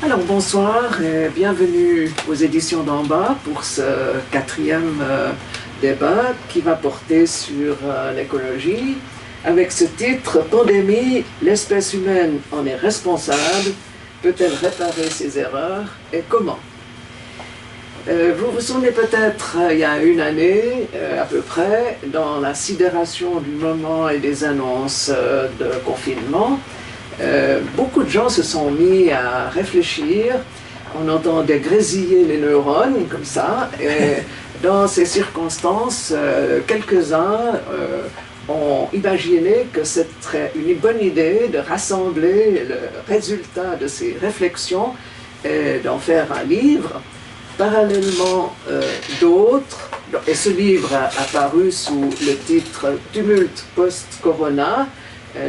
Alors bonsoir et bienvenue aux éditions d'en bas pour ce quatrième débat qui va porter sur l'écologie avec ce titre « Pandémie, l'espèce humaine en est responsable, peut-elle réparer ses erreurs et comment ?» Vous vous souvenez peut-être, il y a une année à peu près, dans la sidération du moment et des annonces de confinement, beaucoup de gens se sont mis à réfléchir, on entendait grésiller les neurones comme ça, et dans ces circonstances, quelques-uns ont imaginé que ce serait une bonne idée de rassembler le résultat de ces réflexions et d'en faire un livre. Parallèlement, d'autres, et ce livre a apparu sous le titre « Tumulte post-corona »,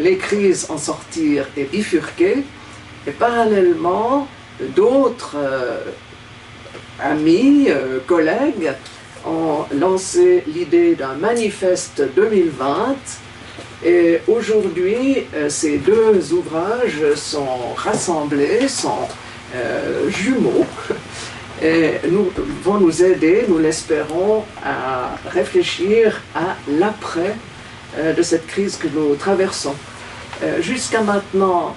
les crises en sortir et bifurquer, et parallèlement, d'autres amis, collègues, ont lancé l'idée d'un manifeste 2020, et aujourd'hui, ces deux ouvrages sont rassemblés, sont jumeaux, et vont nous aider, nous l'espérons, à réfléchir à l'après de cette crise que nous traversons. Jusqu'à maintenant,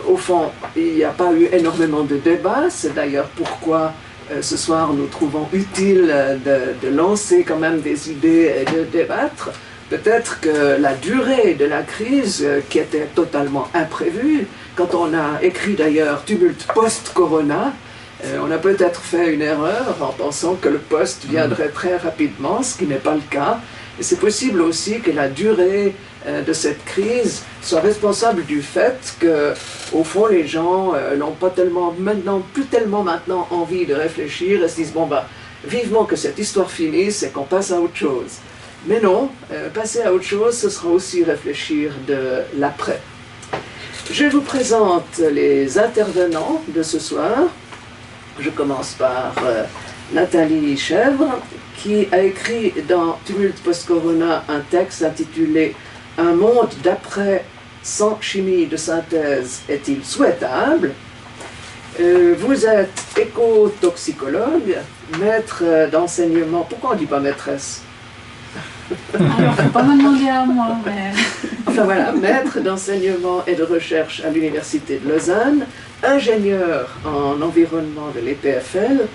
au fond, il n'y a pas eu énormément de débats, c'est d'ailleurs pourquoi ce soir nous trouvons utile de lancer quand même des idées et de débattre. Peut-être que la durée de la crise, qui était totalement imprévue, quand on a écrit d'ailleurs « Tumulte post-corona », on a peut-être fait une erreur en pensant que le post viendrait très rapidement, ce qui n'est pas le cas. Et c'est possible aussi que la durée de cette crise soit responsable du fait que, au fond, les gens n'ont pas tellement maintenant, plus tellement maintenant envie de réfléchir et se disent bon bah vivement que cette histoire finisse et qu'on passe à autre chose. Mais non, passer à autre chose, ce sera aussi réfléchir de l'après. Je vous présente les intervenants de ce soir. Je commence par Nathalie Chèvre, qui a écrit dans Tumulte post-corona un texte intitulé « Un monde d'après sans chimie de synthèse est-il souhaitable ?» Vous êtes écotoxicologue, maître d'enseignement. Pourquoi on ne dit pas maîtresse? Alors, il ne faut pas me demander à moi, mais... Enfin voilà, maître d'enseignement et de recherche à l'Université de Lausanne, ingénieur en environnement de l'EPFL,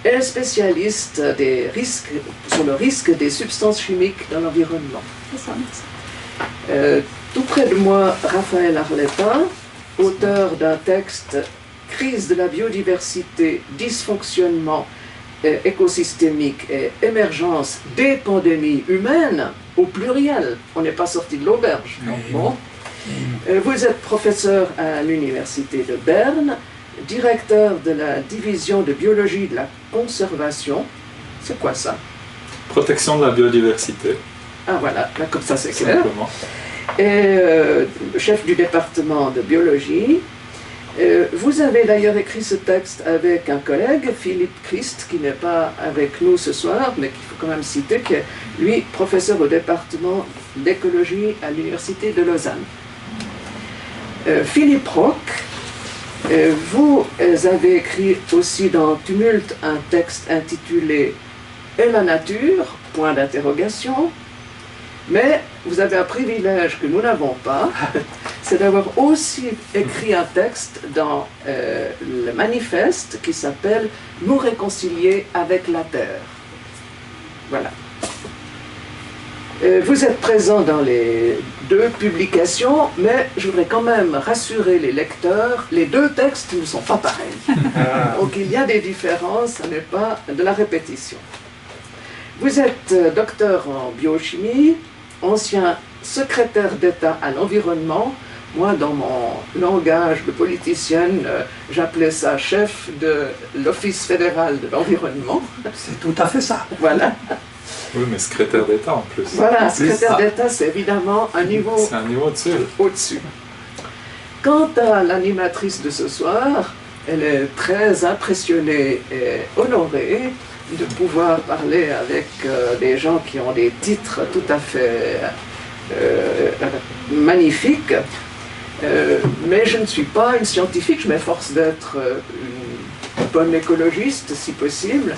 et spécialiste des risques, sur le risque des substances chimiques dans l'environnement. C'est ça, merci. Tout près de moi, Raphaël Arletin, auteur d'un texte « Crise de la biodiversité, dysfonctionnement écosystémique et émergence des pandémies humaines » au pluriel. On n'est pas sorti de l'auberge. Bon. Vous êtes professeur à l'Université de Berne, directeur de la division de biologie de la conservation. C'est quoi ça? Protection de la biodiversité. Ah voilà, là, comme ça c'est clair. Simplement. Et chef du département de biologie. Vous avez d'ailleurs écrit ce texte avec un collègue, Philippe Christ, qui n'est pas avec nous ce soir, mais qu'il faut quand même citer, qui est, lui, professeur au département d'écologie à l'Université de Lausanne. Philippe Roch, vous avez écrit aussi dans Tumulte un texte intitulé « Et la nature ?» point d'interrogation, mais vous avez un privilège que nous n'avons pas, c'est d'avoir aussi écrit un texte dans le manifeste qui s'appelle « Nous réconcilier avec la Terre ». Voilà. Vous êtes présent dans les deux publications, mais je voudrais quand même rassurer les lecteurs, les deux textes ne sont pas pareils. Donc il y a des différences, ce n'est pas de la répétition. Vous êtes docteur en biochimie, ancien secrétaire d'État à l'environnement. Moi, dans mon langage de politicienne, j'appelais ça chef de l'Office fédéral de l'environnement. C'est tout à fait ça. Voilà. Oui, mais secrétaire d'État en plus. Voilà, secrétaire d'État, c'est évidemment un niveau C'est un niveau au-dessus. au-dessus. Quant à l'animatrice de ce soir, elle est très impressionnée et honorée de pouvoir parler avec des gens qui ont des titres tout à fait magnifiques. Mais je ne suis pas une scientifique, je m'efforce d'être une bonne écologiste si possible.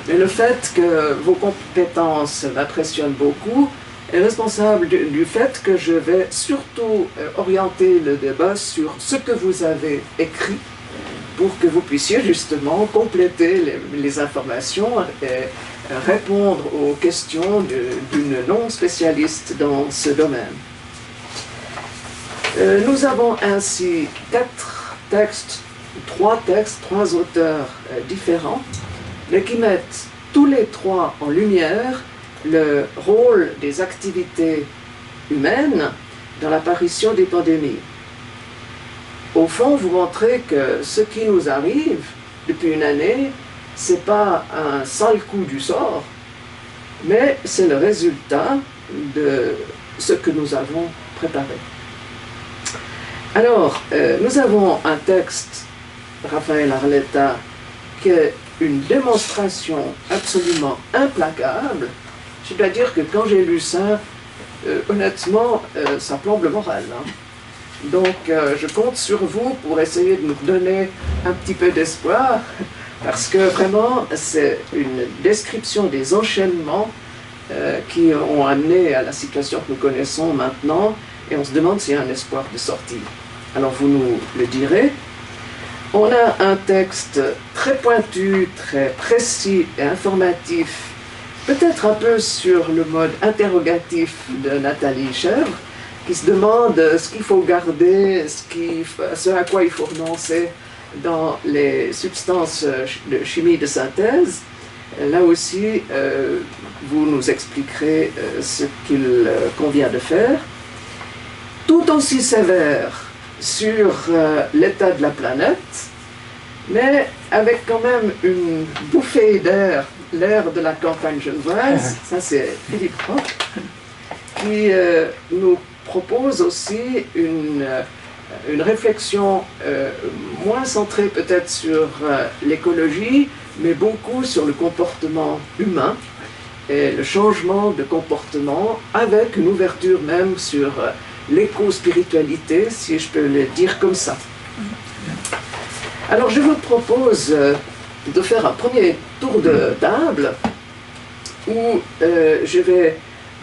Mais le fait que vos compétences m'impressionnent beaucoup est responsable du fait que je vais surtout orienter le débat sur ce que vous avez écrit pour que vous puissiez justement compléter les informations et répondre aux questions d'une non-spécialiste dans ce domaine. Nous avons ainsi trois auteurs différents, mais qui mettent tous les trois en lumière le rôle des activités humaines dans l'apparition des pandémies. Au fond, vous montrez que ce qui nous arrive depuis une année, ce n'est pas un sale coup du sort, mais c'est le résultat de ce que nous avons préparé. Alors, nous avons un texte, Raphaël Arletta, qui est une démonstration absolument implacable. Je dois dire que quand j'ai lu ça, honnêtement, ça plombe le moral. Hein. Donc, je compte sur vous pour essayer de nous donner un petit peu d'espoir, parce que vraiment, c'est une description des enchaînements qui ont amené à la situation que nous connaissons maintenant, et on se demande s'il y a un espoir de sortie. Alors, vous nous le direz. On a un texte très pointu, très précis et informatif, peut-être un peu sur le mode interrogatif de Nathalie Chèvre, qui se demande ce qu'il faut garder, ce à quoi il faut renoncer dans les substances de chimie de synthèse. Là aussi, vous nous expliquerez ce qu'il convient de faire. Tout aussi sévère sur l'état de la planète, mais avec quand même une bouffée d'air, l'air de la campagne genevoise, ça c'est Philippe Roch, qui nous propose aussi une réflexion moins centrée peut-être sur l'écologie, mais beaucoup sur le comportement humain et le changement de comportement, avec une ouverture même sur l'éco-spiritualité, si je peux le dire comme ça. Alors je vous propose de faire un premier tour de table où je vais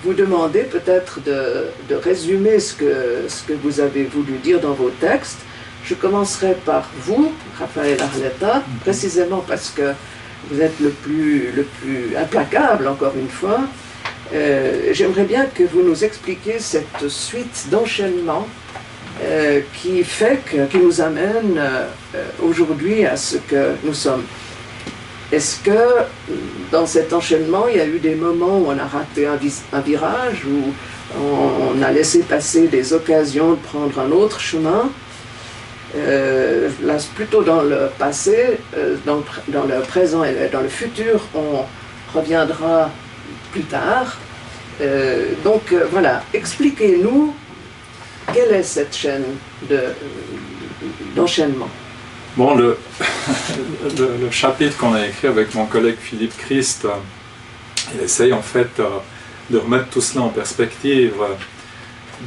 vous demander peut-être de résumer ce que vous avez voulu dire dans vos textes. Je commencerai par vous, Raphaël Arletta, précisément parce que vous êtes le plus implacable, encore une fois. J'aimerais bien que vous nous expliquiez cette suite d'enchaînements qui nous amène aujourd'hui à ce que nous sommes. Est-ce que dans cet enchaînement, il y a eu des moments où on a raté un virage, où on a laissé passer des occasions de prendre un autre chemin? Là, plutôt dans le passé, dans le présent et dans le futur, on reviendra plus tard. Donc voilà, expliquez-nous quelle est cette chaîne d'enchaînement. Bon, le chapitre qu'on a écrit avec mon collègue Philippe Christ, il essaye en fait de remettre tout cela en perspective,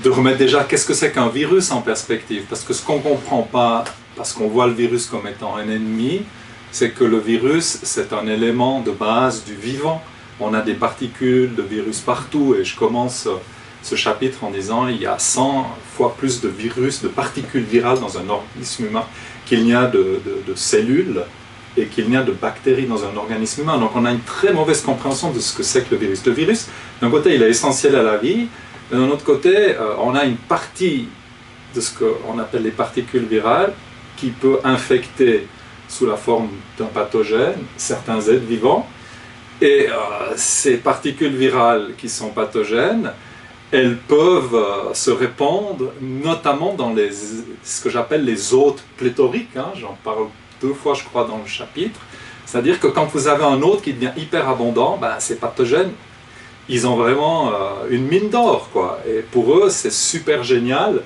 de remettre déjà qu'est-ce que c'est qu'un virus en perspective, parce que ce qu'on ne comprend pas, parce qu'on voit le virus comme étant un ennemi, c'est que le virus, c'est un élément de base du vivant. On a des particules de virus partout, et je commence ce chapitre en disant il y a 100 fois plus de virus, de particules virales dans un organisme humain qu'il n'y a de cellules et qu'il n'y a de bactéries dans un organisme humain. Donc on a une très mauvaise compréhension de ce que c'est que le virus. Le virus, d'un côté, il est essentiel à la vie, mais d'un autre côté, on a une partie de ce qu'on appelle les particules virales qui peut infecter sous la forme d'un pathogène certains êtres vivants. Et ces particules virales qui sont pathogènes, elles peuvent se répandre notamment dans ce que j'appelle les hôtes pléthoriques, hein, j'en parle 2 fois je crois dans le chapitre, c'est-à-dire que quand vous avez un hôte qui devient hyper abondant, ben, ces pathogènes, ils ont vraiment une mine d'or, quoi. Et pour eux c'est super génial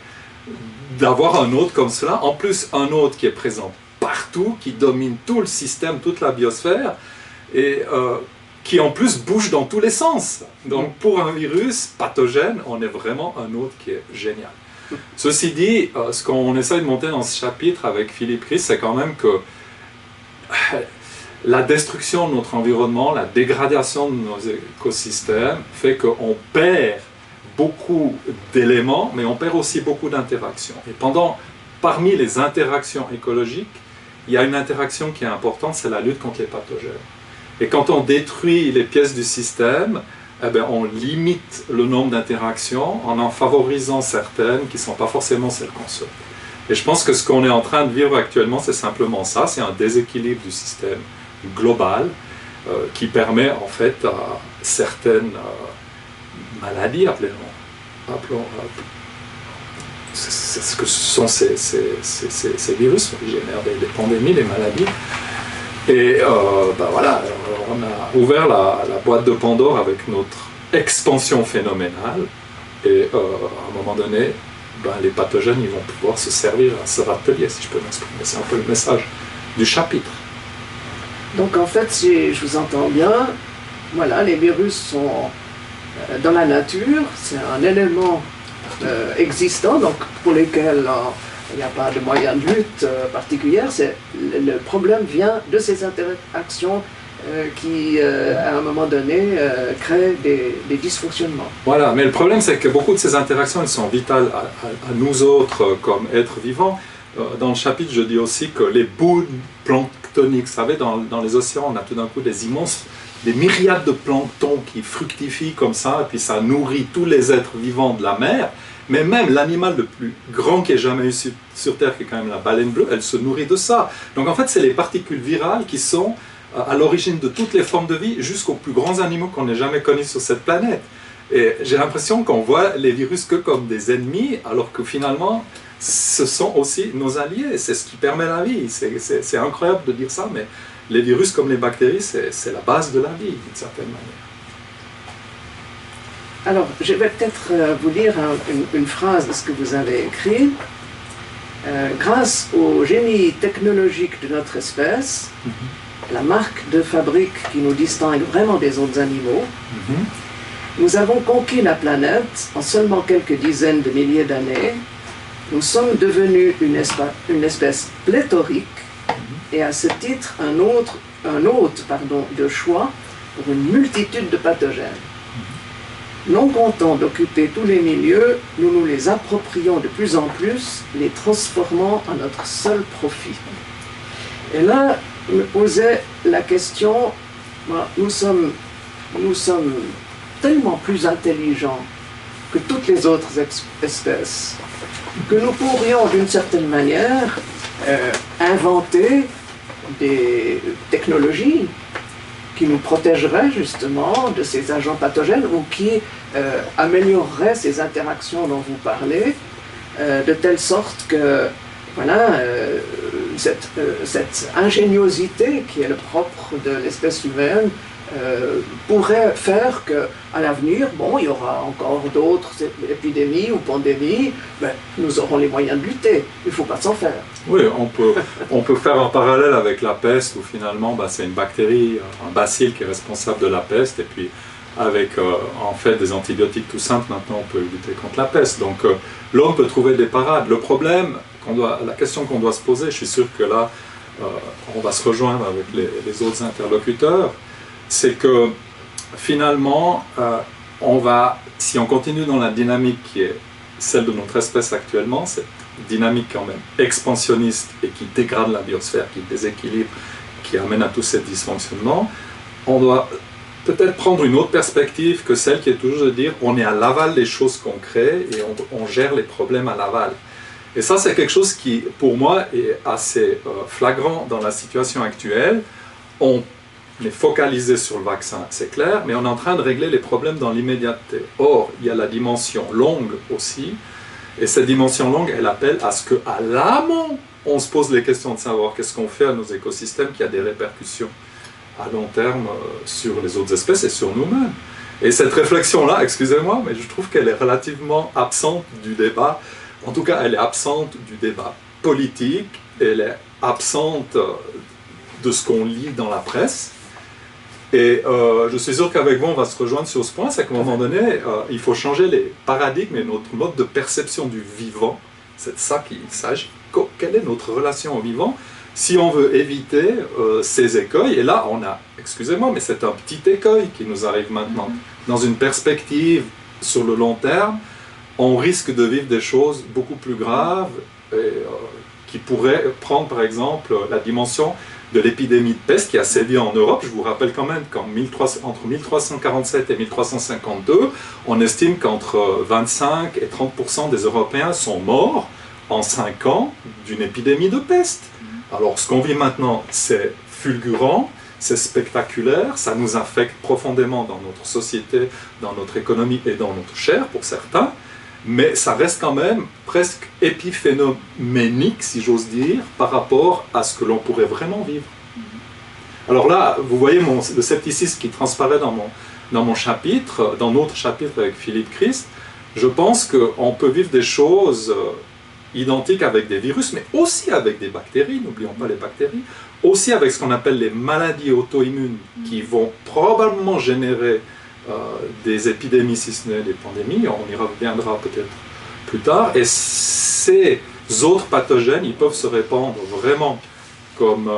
d'avoir un hôte comme cela, en plus un hôte qui est présent partout, qui domine tout le système, toute la biosphère, et qui en plus bouge dans tous les sens. Donc pour un virus pathogène, on est vraiment un hôte qui est génial. Ceci dit, ce qu'on essaie de monter dans ce chapitre avec Philippe Christ, c'est quand même que la destruction de notre environnement, la dégradation de nos écosystèmes fait qu'on perd beaucoup d'éléments, mais on perd aussi beaucoup d'interactions. Et parmi les interactions écologiques, il y a une interaction qui est importante, c'est la lutte contre les pathogènes. Et quand on détruit les pièces du système, eh bien, on limite le nombre d'interactions en favorisant certaines qui ne sont pas forcément celles qu'on souhaite. Et je pense que ce qu'on est en train de vivre actuellement, c'est simplement ça, c'est un déséquilibre du système global qui permet en fait à certaines maladies, c'est ce que sont ces virus qui génèrent des pandémies, des maladies. Et voilà, on a ouvert la boîte de Pandore avec notre expansion phénoménale, et à un moment donné, les pathogènes ils vont pouvoir se servir à ce râtelier, si je peux m'exprimer. C'est un peu le message du chapitre. Donc en fait, si je vous entends bien, voilà, les virus sont dans la nature, c'est un élément existant, donc pour lesquels il n'y a pas de moyen de lutte particulière. Le problème vient de ces interactions qui, à un moment donné, créent des dysfonctionnements. Voilà, mais le problème c'est que beaucoup de ces interactions elles sont vitales à nous autres comme êtres vivants. Dans le chapitre, je dis aussi que les boues planctoniques, vous savez, dans les océans, on a tout d'un coup des myriades de plancton qui fructifient comme ça, et puis ça nourrit tous les êtres vivants de la mer. Mais même l'animal le plus grand qui ait jamais eu sur Terre, qui est quand même la baleine bleue, elle se nourrit de ça. Donc en fait, c'est les particules virales qui sont à l'origine de toutes les formes de vie, jusqu'aux plus grands animaux qu'on ait jamais connus sur cette planète. Et j'ai l'impression qu'on voit les virus que comme des ennemis, alors que finalement, ce sont aussi nos alliés. C'est ce qui permet la vie. C'est incroyable de dire ça, mais les virus comme les bactéries, c'est la base de la vie, d'une certaine manière. Alors, je vais peut-être vous lire une phrase de ce que vous avez écrit. Grâce au génie technologique de notre espèce, la marque de fabrique qui nous distingue vraiment des autres animaux, nous avons conquis la planète en seulement quelques dizaines de milliers d'années. Nous sommes devenus une espèce pléthorique et à ce titre un hôte de choix pour une multitude de pathogènes. Non contents d'occuper tous les milieux, nous nous les approprions de plus en plus, les transformant à notre seul profit. Et là, je me posais la question, nous sommes tellement plus intelligents que toutes les autres espèces, que nous pourrions d'une certaine manière inventer des technologies qui nous protégeraient justement de ces agents pathogènes ou qui amélioreraient ces interactions dont vous parlez, de telle sorte que voilà, cette ingéniosité qui est le propre de l'espèce humaine pourrait faire qu'à l'avenir, bon, il y aura encore d'autres épidémies ou pandémies, mais nous aurons les moyens de lutter. Il ne faut pas s'en faire. Oui, on peut faire un parallèle avec la peste où finalement c'est une bactérie, un bacille qui est responsable de la peste, et puis avec en fait des antibiotiques tout simples, maintenant on peut lutter contre la peste. Donc l'homme peut trouver des parades. Le problème, la question qu'on doit se poser, je suis sûr que là on va se rejoindre avec les autres interlocuteurs, c'est que finalement, si on continue dans la dynamique qui est celle de notre espèce actuellement, cette dynamique quand même expansionniste et qui dégrade la biosphère, qui déséquilibre, qui amène à tous ces dysfonctionnements, on doit peut-être prendre une autre perspective que celle qui est toujours de dire on est à l'aval des choses qu'on crée et on gère les problèmes à l'aval. Et ça, c'est quelque chose qui, pour moi, est assez flagrant dans la situation actuelle. On est focalisé sur le vaccin, c'est clair, mais on est en train de régler les problèmes dans l'immédiateté. Or, il y a la dimension longue aussi, et cette dimension longue, elle appelle à ce qu'à l'amont, on se pose les questions de savoir qu'est-ce qu'on fait à nos écosystèmes qui a des répercussions à long terme sur les autres espèces et sur nous-mêmes. Et cette réflexion-là, excusez-moi, mais je trouve qu'elle est relativement absente du débat. En tout cas, elle est absente du débat politique, elle est absente de ce qu'on lit dans la presse. Et je suis sûr qu'avec vous, on va se rejoindre sur ce point, c'est qu'à un moment donné, il faut changer les paradigmes et notre mode de perception du vivant. C'est de ça qu'il s'agit. Quelle est notre relation au vivant si on veut éviter ces écueils? Et là, on a, excusez-moi, mais c'est un petit écueil qui nous arrive maintenant. Dans une perspective sur le long terme, on risque de vivre des choses beaucoup plus graves qui pourraient prendre, par exemple, la dimension de l'épidémie de peste qui a sévi en Europe. Je vous rappelle quand même qu'entre 1347 et 1352, on estime qu'entre 25 et 30% des Européens sont morts en 5 ans d'une épidémie de peste. Alors ce qu'on vit maintenant, c'est fulgurant, c'est spectaculaire, ça nous affecte profondément dans notre société, dans notre économie et dans notre chair pour certains, mais ça reste quand même presque épiphénoménique, si j'ose dire, par rapport à ce que l'on pourrait vraiment vivre. Alors là, vous voyez le scepticisme qui transparaît dans mon chapitre, dans notre chapitre avec Philippe Christ. Je pense qu'on peut vivre des choses identiques avec des virus, mais aussi avec des bactéries, n'oublions pas les bactéries, aussi avec ce qu'on appelle les maladies auto-immunes, qui vont probablement générer des épidémies, si ce n'est des pandémies, on y reviendra peut-être plus tard, et ces autres pathogènes, ils peuvent se répandre vraiment comme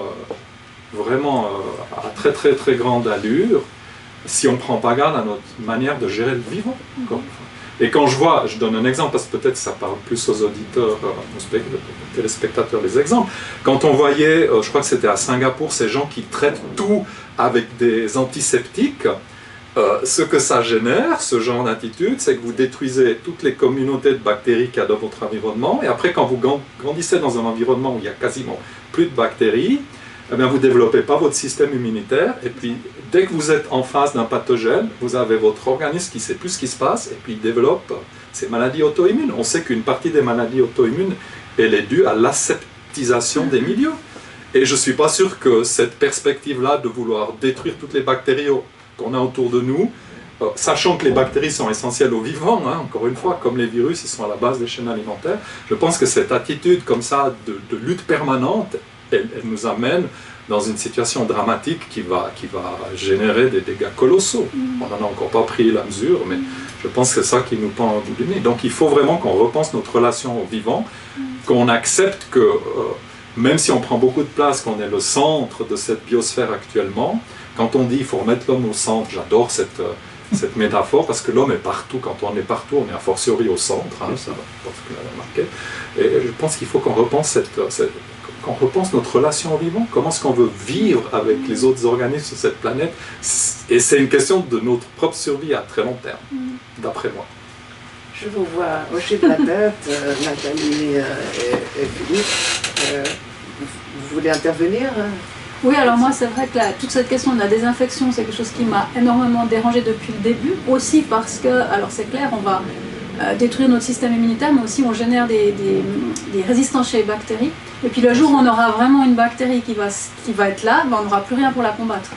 à très très très grande allure, si on ne prend pas garde à notre manière de gérer le vivant. Et quand je donne un exemple, parce que peut-être ça parle plus aux auditeurs, aux téléspectateurs, les exemples, quand on voyait, je crois que c'était à Singapour, ces gens qui traitent tout avec des antiseptiques, ce que ça génère, ce genre d'attitude, c'est que vous détruisez toutes les communautés de bactéries qu'il y a dans votre environnement, et après quand vous grandissez dans un environnement où il y a quasiment plus de bactéries, eh bien, vous ne développez pas votre système immunitaire, et puis dès que vous êtes en face d'un pathogène, vous avez votre organisme qui ne sait plus ce qui se passe, et puis il développe ces maladies auto-immunes. On sait qu'une partie des maladies auto-immunes, elle est due à l'aseptisation des milieux. Et je ne suis pas sûr que cette perspective-là de vouloir détruire toutes les bactéries qu'on a autour de nous, sachant que les bactéries sont essentielles au vivant, hein, encore une fois, comme les virus, ils sont à la base des chaînes alimentaires, je pense que cette attitude comme ça de lutte permanente, elle nous amène dans une situation dramatique qui va générer des dégâts colossaux. On n'en a encore pas pris la mesure, mais je pense que c'est ça qui nous pend au bout du nez. Donc il faut vraiment qu'on repense notre relation au vivant, qu'on accepte que, même si on prend beaucoup de place, qu'on est le centre de cette biosphère actuellement, quand on dit qu'il faut remettre l'homme au centre, j'adore cette métaphore, parce que l'homme est partout. Quand on est partout, on est a fortiori au centre, hein, ça, parce que vous l'avez remarqué. Et je pense qu'il faut qu'on repense qu'on repense notre relation au vivant, comment est-ce qu'on veut vivre avec les autres organismes sur cette planète, et c'est une question de notre propre survie à très long terme, d'après moi. Je vous vois hocher de la tête, Nathalie et Philippe. Vous voulez intervenir? Oui, alors moi c'est vrai que toute cette question de la désinfection, c'est quelque chose qui m'a énormément dérangée depuis le début, aussi parce que, alors c'est clair, on va détruire notre système immunitaire, mais aussi on génère des résistances chez les bactéries. Et puis le jour où on aura vraiment une bactérie qui va être là, ben on n'aura plus rien pour la combattre.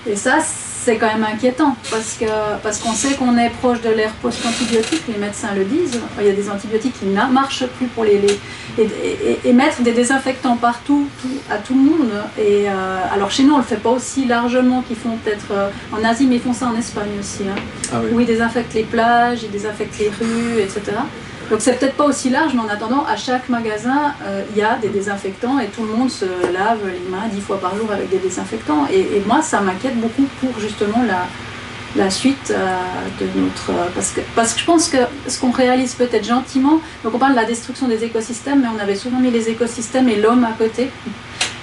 Et ça, c'est quand même inquiétant, parce qu'on sait qu'on est proche de l'ère post-antibiotique, les médecins le disent, il y a des antibiotiques qui ne marchent plus pour et mettre des désinfectants partout, à tout le monde. Et, alors chez nous, on ne le fait pas aussi largement qu'ils font peut-être en Asie, mais ils font ça en Espagne aussi, hein, où ils désinfectent les plages, ils désinfectent les rues, etc. Donc c'est peut-être pas aussi large, mais en attendant, à chaque magasin, il y a des désinfectants et tout le monde se lave les mains 10 fois par jour avec des désinfectants. Et moi, ça m'inquiète beaucoup pour justement la suite de notre... Parce que je pense que ce qu'on réalise peut-être gentiment, donc on parle de la destruction des écosystèmes, mais on avait souvent mis les écosystèmes et l'homme à côté.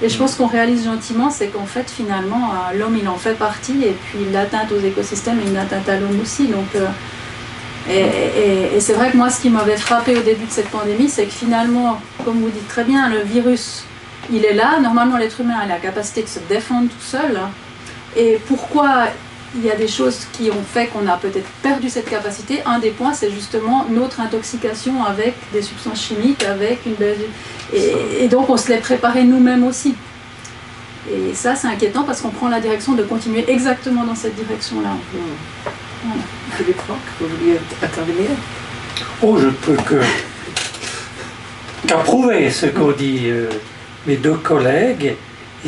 Et je pense qu'on réalise gentiment, c'est qu'en fait, finalement, l'homme, il en fait partie, et puis l'atteinte aux écosystèmes est une atteinte à l'homme aussi. Donc, et c'est vrai que moi, ce qui m'avait frappé au début de cette pandémie, c'est que finalement, comme vous dites très bien, le virus, il est là. Normalement, l'être humain a la capacité de se défendre tout seul. Et pourquoi il y a des choses qui ont fait qu'on a peut-être perdu cette capacité? Un des points, c'est justement notre intoxication avec des substances chimiques, avec et donc on se l'est préparé nous-mêmes aussi. Et ça, c'est inquiétant parce qu'on prend la direction de continuer exactement dans cette direction-là. Voilà. Philippe Franck, vous vouliez intervenir? Oh, je peux qu'approuver ce qu'ont dit mes deux collègues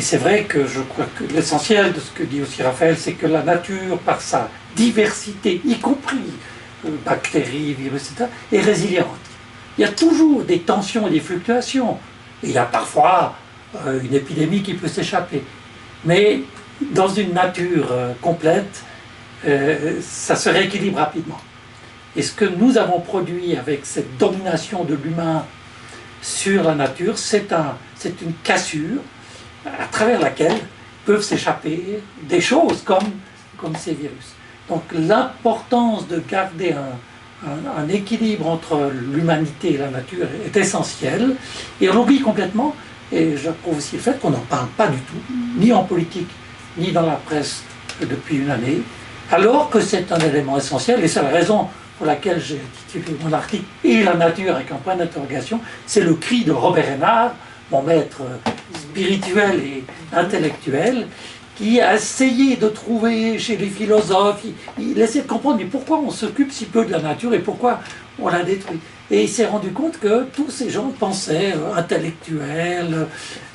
Et c'est vrai que je crois que l'essentiel de ce que dit aussi Raphaël, c'est que la nature, par sa diversité, y compris bactéries, virus, etc., est résiliente. Il y a toujours des tensions et des fluctuations. Et il y a parfois une épidémie qui peut s'échapper. Mais dans une nature complète, ça se rééquilibre rapidement. Et ce que nous avons produit avec cette domination de l'humain sur la nature, c'est une cassure à travers laquelle peuvent s'échapper des choses comme ces virus. Donc l'importance de garder un équilibre entre l'humanité et la nature est essentielle. Et on oublie complètement, et j'approuve aussi le fait qu'on n'en parle pas du tout, ni en politique, ni dans la presse depuis une année, alors que c'est un élément essentiel, et c'est la raison pour laquelle j'ai intitulé mon article « Et la nature » avec un point d'interrogation, c'est le cri de Robert Hénard, mon maître spirituel et intellectuel, qui a essayé de trouver chez les philosophes, il essayait de comprendre mais pourquoi on s'occupe si peu de la nature et pourquoi on la détruit. Et il s'est rendu compte que tous ces gens pensaient intellectuels,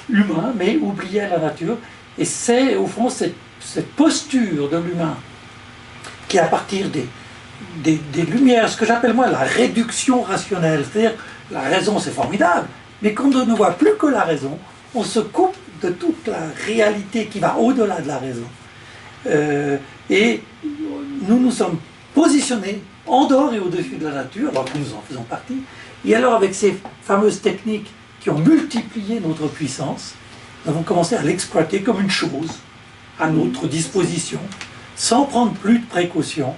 humains, mais oubliaient la nature. Et c'est au fond cette posture de l'humain qui, à partir des lumières, ce que j'appelle moi la réduction rationnelle, c'est-à-dire la raison c'est formidable, mais quand on ne voit plus que la raison, on se coupe de toute la réalité qui va au-delà de la raison. Et nous nous sommes positionnés en dehors et au-dessus de la nature, alors que nous en faisons partie, et alors avec ces fameuses techniques qui ont multiplié notre puissance, nous avons commencé à l'exploiter comme une chose à notre disposition, sans prendre plus de précautions,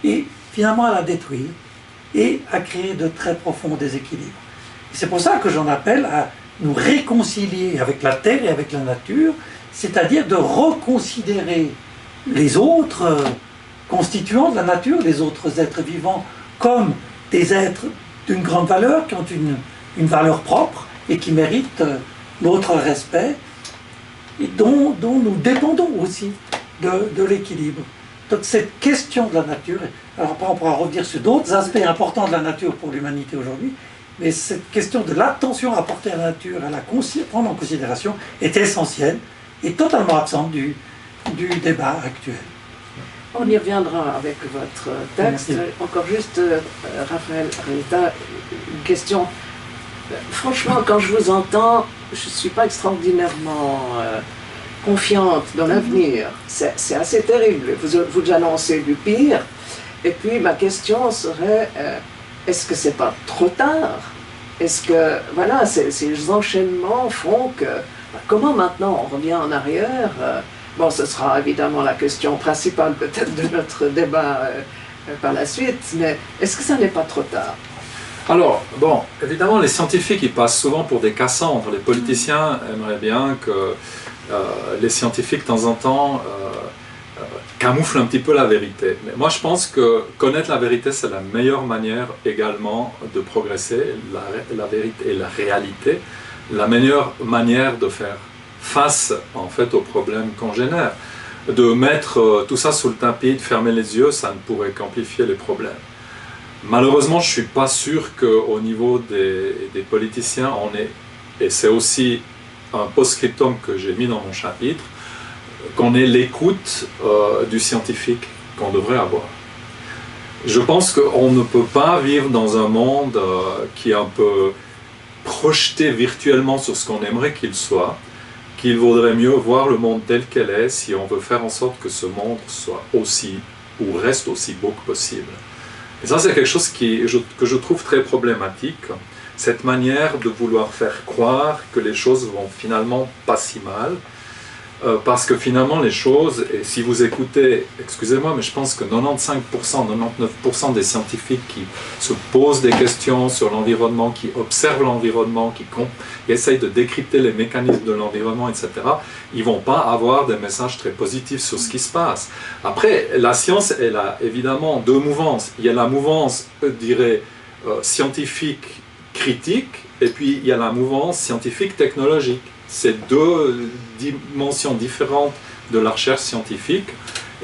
et finalement à la détruire, et à créer de très profonds déséquilibres. Et c'est pour ça que j'en appelle à nous réconcilier avec la terre et avec la nature, c'est-à-dire de reconsidérer les autres constituants de la nature, les autres êtres vivants, comme des êtres d'une grande valeur, qui ont une valeur propre et qui méritent notre respect, et dont nous dépendons aussi de l'équilibre. Donc cette question de la nature, alors après on pourra revenir sur d'autres aspects importants de la nature pour l'humanité aujourd'hui, mais cette question de l'attention à porter à la nature, à la prendre en considération, est essentielle et totalement absente du débat actuel. On y reviendra avec votre texte. Merci. Encore juste, Raphaël Rita, une question. Franchement, quand je vous entends, je ne suis pas extraordinairement confiante dans l'avenir. C'est assez terrible. Vous annoncez du pire. Et puis ma question serait, est-ce que c'est pas trop tard? Est-ce que, voilà, ces enchaînements font que, comment maintenant on revient en arrière? Bon, ce sera évidemment la question principale peut-être de notre débat par la suite, mais est-ce que ça n'est pas trop tard? Alors, bon, évidemment, les scientifiques, ils passent souvent pour des Cassandres. Les politiciens aimeraient bien que les scientifiques, de temps en temps, camouflent un petit peu la vérité. Mais moi, je pense que connaître la vérité, c'est la meilleure manière également de progresser, la vérité et la réalité, la meilleure manière de faire face, en fait, aux problèmes qu'on génère. De mettre tout ça sous le tapis, de fermer les yeux, ça ne pourrait qu'amplifier les problèmes. Malheureusement, je ne suis pas sûr qu'au niveau des politiciens, on est, et c'est aussi un post-scriptum que j'ai mis dans mon chapitre, qu'on ait l'écoute du scientifique qu'on devrait avoir. Je pense qu'on ne peut pas vivre dans un monde qui est un peu projeté virtuellement sur ce qu'on aimerait qu'il soit, qu'il vaudrait mieux voir le monde tel qu'elle est si on veut faire en sorte que ce monde soit aussi, ou reste aussi beau que possible. Et ça, c'est quelque chose que je trouve très problématique, cette manière de vouloir faire croire que les choses vont finalement pas si mal, parce que finalement les choses, et si vous écoutez, excusez-moi, mais je pense que 95%, 99% des scientifiques qui se posent des questions sur l'environnement, qui observent l'environnement, qui essayent de décrypter les mécanismes de l'environnement, etc., ils ne vont pas avoir des messages très positifs sur ce qui se passe. Après, la science, elle a évidemment deux mouvances. Il y a la mouvance, je dirais, scientifique critique, et puis il y a la mouvance scientifique technologique. C'est deux dimensions différentes de la recherche scientifique,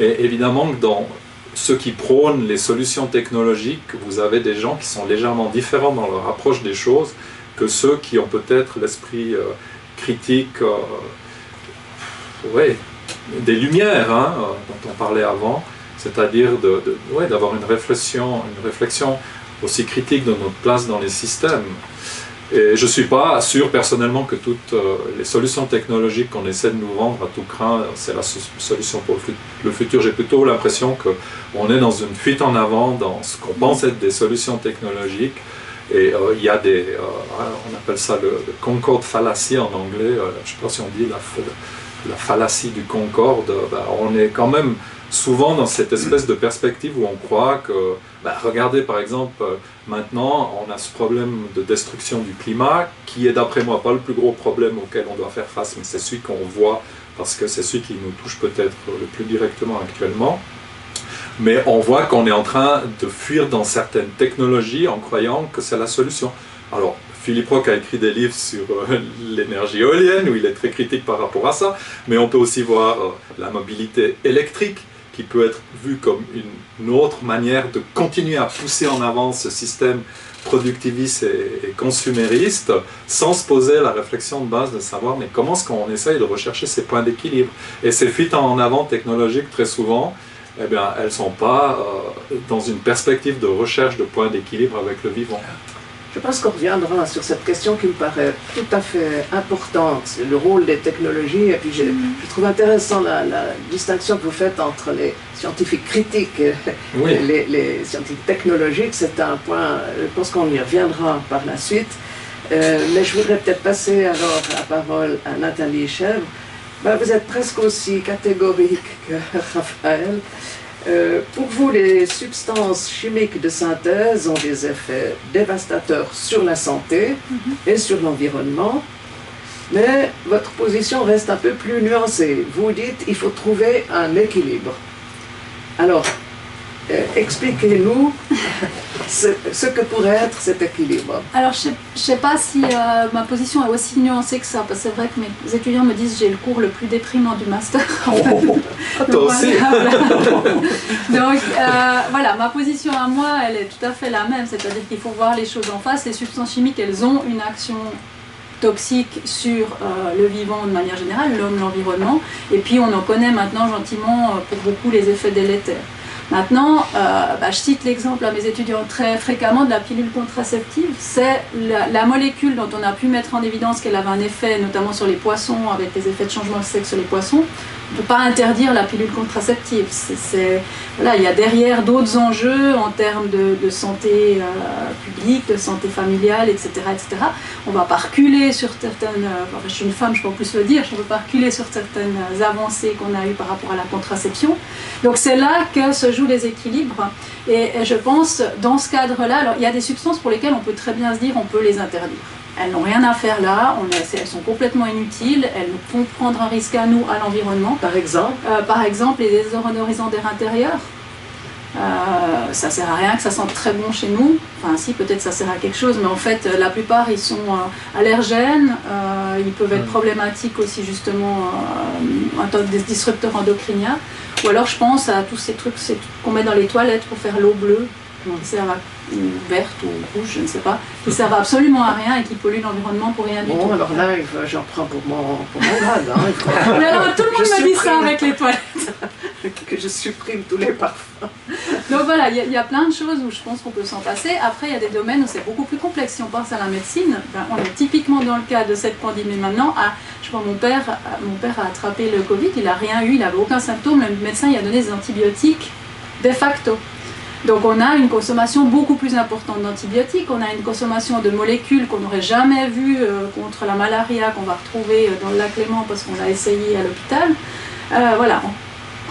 et évidemment que dans ceux qui prônent les solutions technologiques, vous avez des gens qui sont légèrement différents dans leur approche des choses que ceux qui ont peut-être l'esprit critique des lumières hein, dont on parlait avant, c'est-à-dire d'avoir une réflexion aussi critique de notre place dans les systèmes. Et je ne suis pas sûr personnellement que toutes les solutions technologiques qu'on essaie de nous vendre à tout crin, c'est la solution pour le futur. J'ai plutôt l'impression qu'on est dans une fuite en avant dans ce qu'on pense être des solutions technologiques. Et il y a on appelle ça le Concorde fallacy en anglais, je ne sais pas si on dit la fallacie du Concorde. On est quand même souvent dans cette espèce de perspective où on croit que, regardez par exemple, maintenant on a ce problème de destruction du climat qui est d'après moi pas le plus gros problème auquel on doit faire face, mais c'est celui qu'on voit parce que c'est celui qui nous touche peut-être le plus directement actuellement. Mais on voit qu'on est en train de fuir dans certaines technologies en croyant que c'est la solution. Alors, Philippe Roch a écrit des livres sur l'énergie éolienne, où il est très critique par rapport à ça, mais on peut aussi voir la mobilité électrique, qui peut être vue comme une autre manière de continuer à pousser en avant ce système productiviste et consumériste, sans se poser la réflexion de base de savoir mais comment est-ce qu'on essaye de rechercher ces points d'équilibre. Et ces fuites en avant technologiques, très souvent, eh bien, elles ne sont pas dans une perspective de recherche de points d'équilibre avec le vivant. Je pense qu'on reviendra sur cette question qui me paraît tout à fait importante, le rôle des technologies. Et puis je trouve intéressant la distinction que vous faites entre les scientifiques critiques et les scientifiques technologiques. C'est un point, je pense qu'on y reviendra par la suite. Mais je voudrais peut-être passer alors la parole à Nathalie Chèvre. Vous êtes presque aussi catégorique que Raphaël. Pour vous, les substances chimiques de synthèse ont des effets dévastateurs sur la santé et sur l'environnement, mais votre position reste un peu plus nuancée. Vous dites qu'il faut trouver un équilibre. Alors, expliquez-nous ce que pourrait être cet équilibre. Alors, je ne sais pas si ma position est aussi nuancée que ça, parce que c'est vrai que mes étudiants me disent que j'ai le cours le plus déprimant du master. Toi aussi. Donc, voilà, ma position à moi, elle est tout à fait la même, c'est-à-dire qu'il faut voir les choses en face. Les substances chimiques, elles ont une action toxique sur le vivant de manière générale, l'homme, l'environnement, et puis on en connaît maintenant gentiment pour beaucoup les effets délétères. Maintenant, je cite l'exemple à mes étudiants très fréquemment de la pilule contraceptive. C'est la molécule dont on a pu mettre en évidence qu'elle avait un effet, notamment sur les poissons, avec les effets de changement de sexe sur les poissons. On ne peut pas interdire la pilule contraceptive. Voilà, il y a derrière d'autres enjeux en termes de santé publique, de santé familiale, etc., etc. On ne va pas reculer sur certaines... je suis une femme, je peux en plus le dire, je ne peux pas reculer sur certaines avancées qu'on a eues par rapport à la contraception. Donc c'est là que se jouent les équilibres. Et je pense, dans ce cadre-là, alors il y a des substances pour lesquelles on peut très bien se dire on peut les interdire. Elles n'ont rien à faire là, elles sont complètement inutiles, elles nous font prendre un risque à nous, à l'environnement. Par exemple, les désodorisants d'air intérieur. Ça ne sert à rien que ça sente très bon chez nous. Enfin, si, peut-être ça sert à quelque chose, mais en fait, la plupart, ils sont allergènes. Ils peuvent être problématiques aussi, justement, en tant que disrupteurs endocriniens. Ou alors, je pense à tous ces trucs qu'on met dans les toilettes pour faire l'eau bleue, qui servent ou verte ou rouge, je ne sais pas, qui servent absolument à rien et qui polluent l'environnement pour rien du tout. Bon, alors là, j'en prends pour mon grade. Hein, mais alors, tout le monde me dit ça avec les toilettes. Que je supprime tous les parfums. Donc voilà, il y a plein de choses où je pense qu'on peut s'en passer. Après, il y a des domaines où c'est beaucoup plus complexe. Si on pense à la médecine, on est typiquement dans le cas de cette pandémie maintenant. Je vois mon père a attrapé le Covid, il n'a rien eu, il n'avait aucun symptôme. Le médecin il a donné des antibiotiques de facto. Donc on a une consommation beaucoup plus importante d'antibiotiques, on a une consommation de molécules qu'on n'aurait jamais vues contre la malaria qu'on va retrouver dans le lac Léman parce qu'on l'a essayé à l'hôpital. Voilà.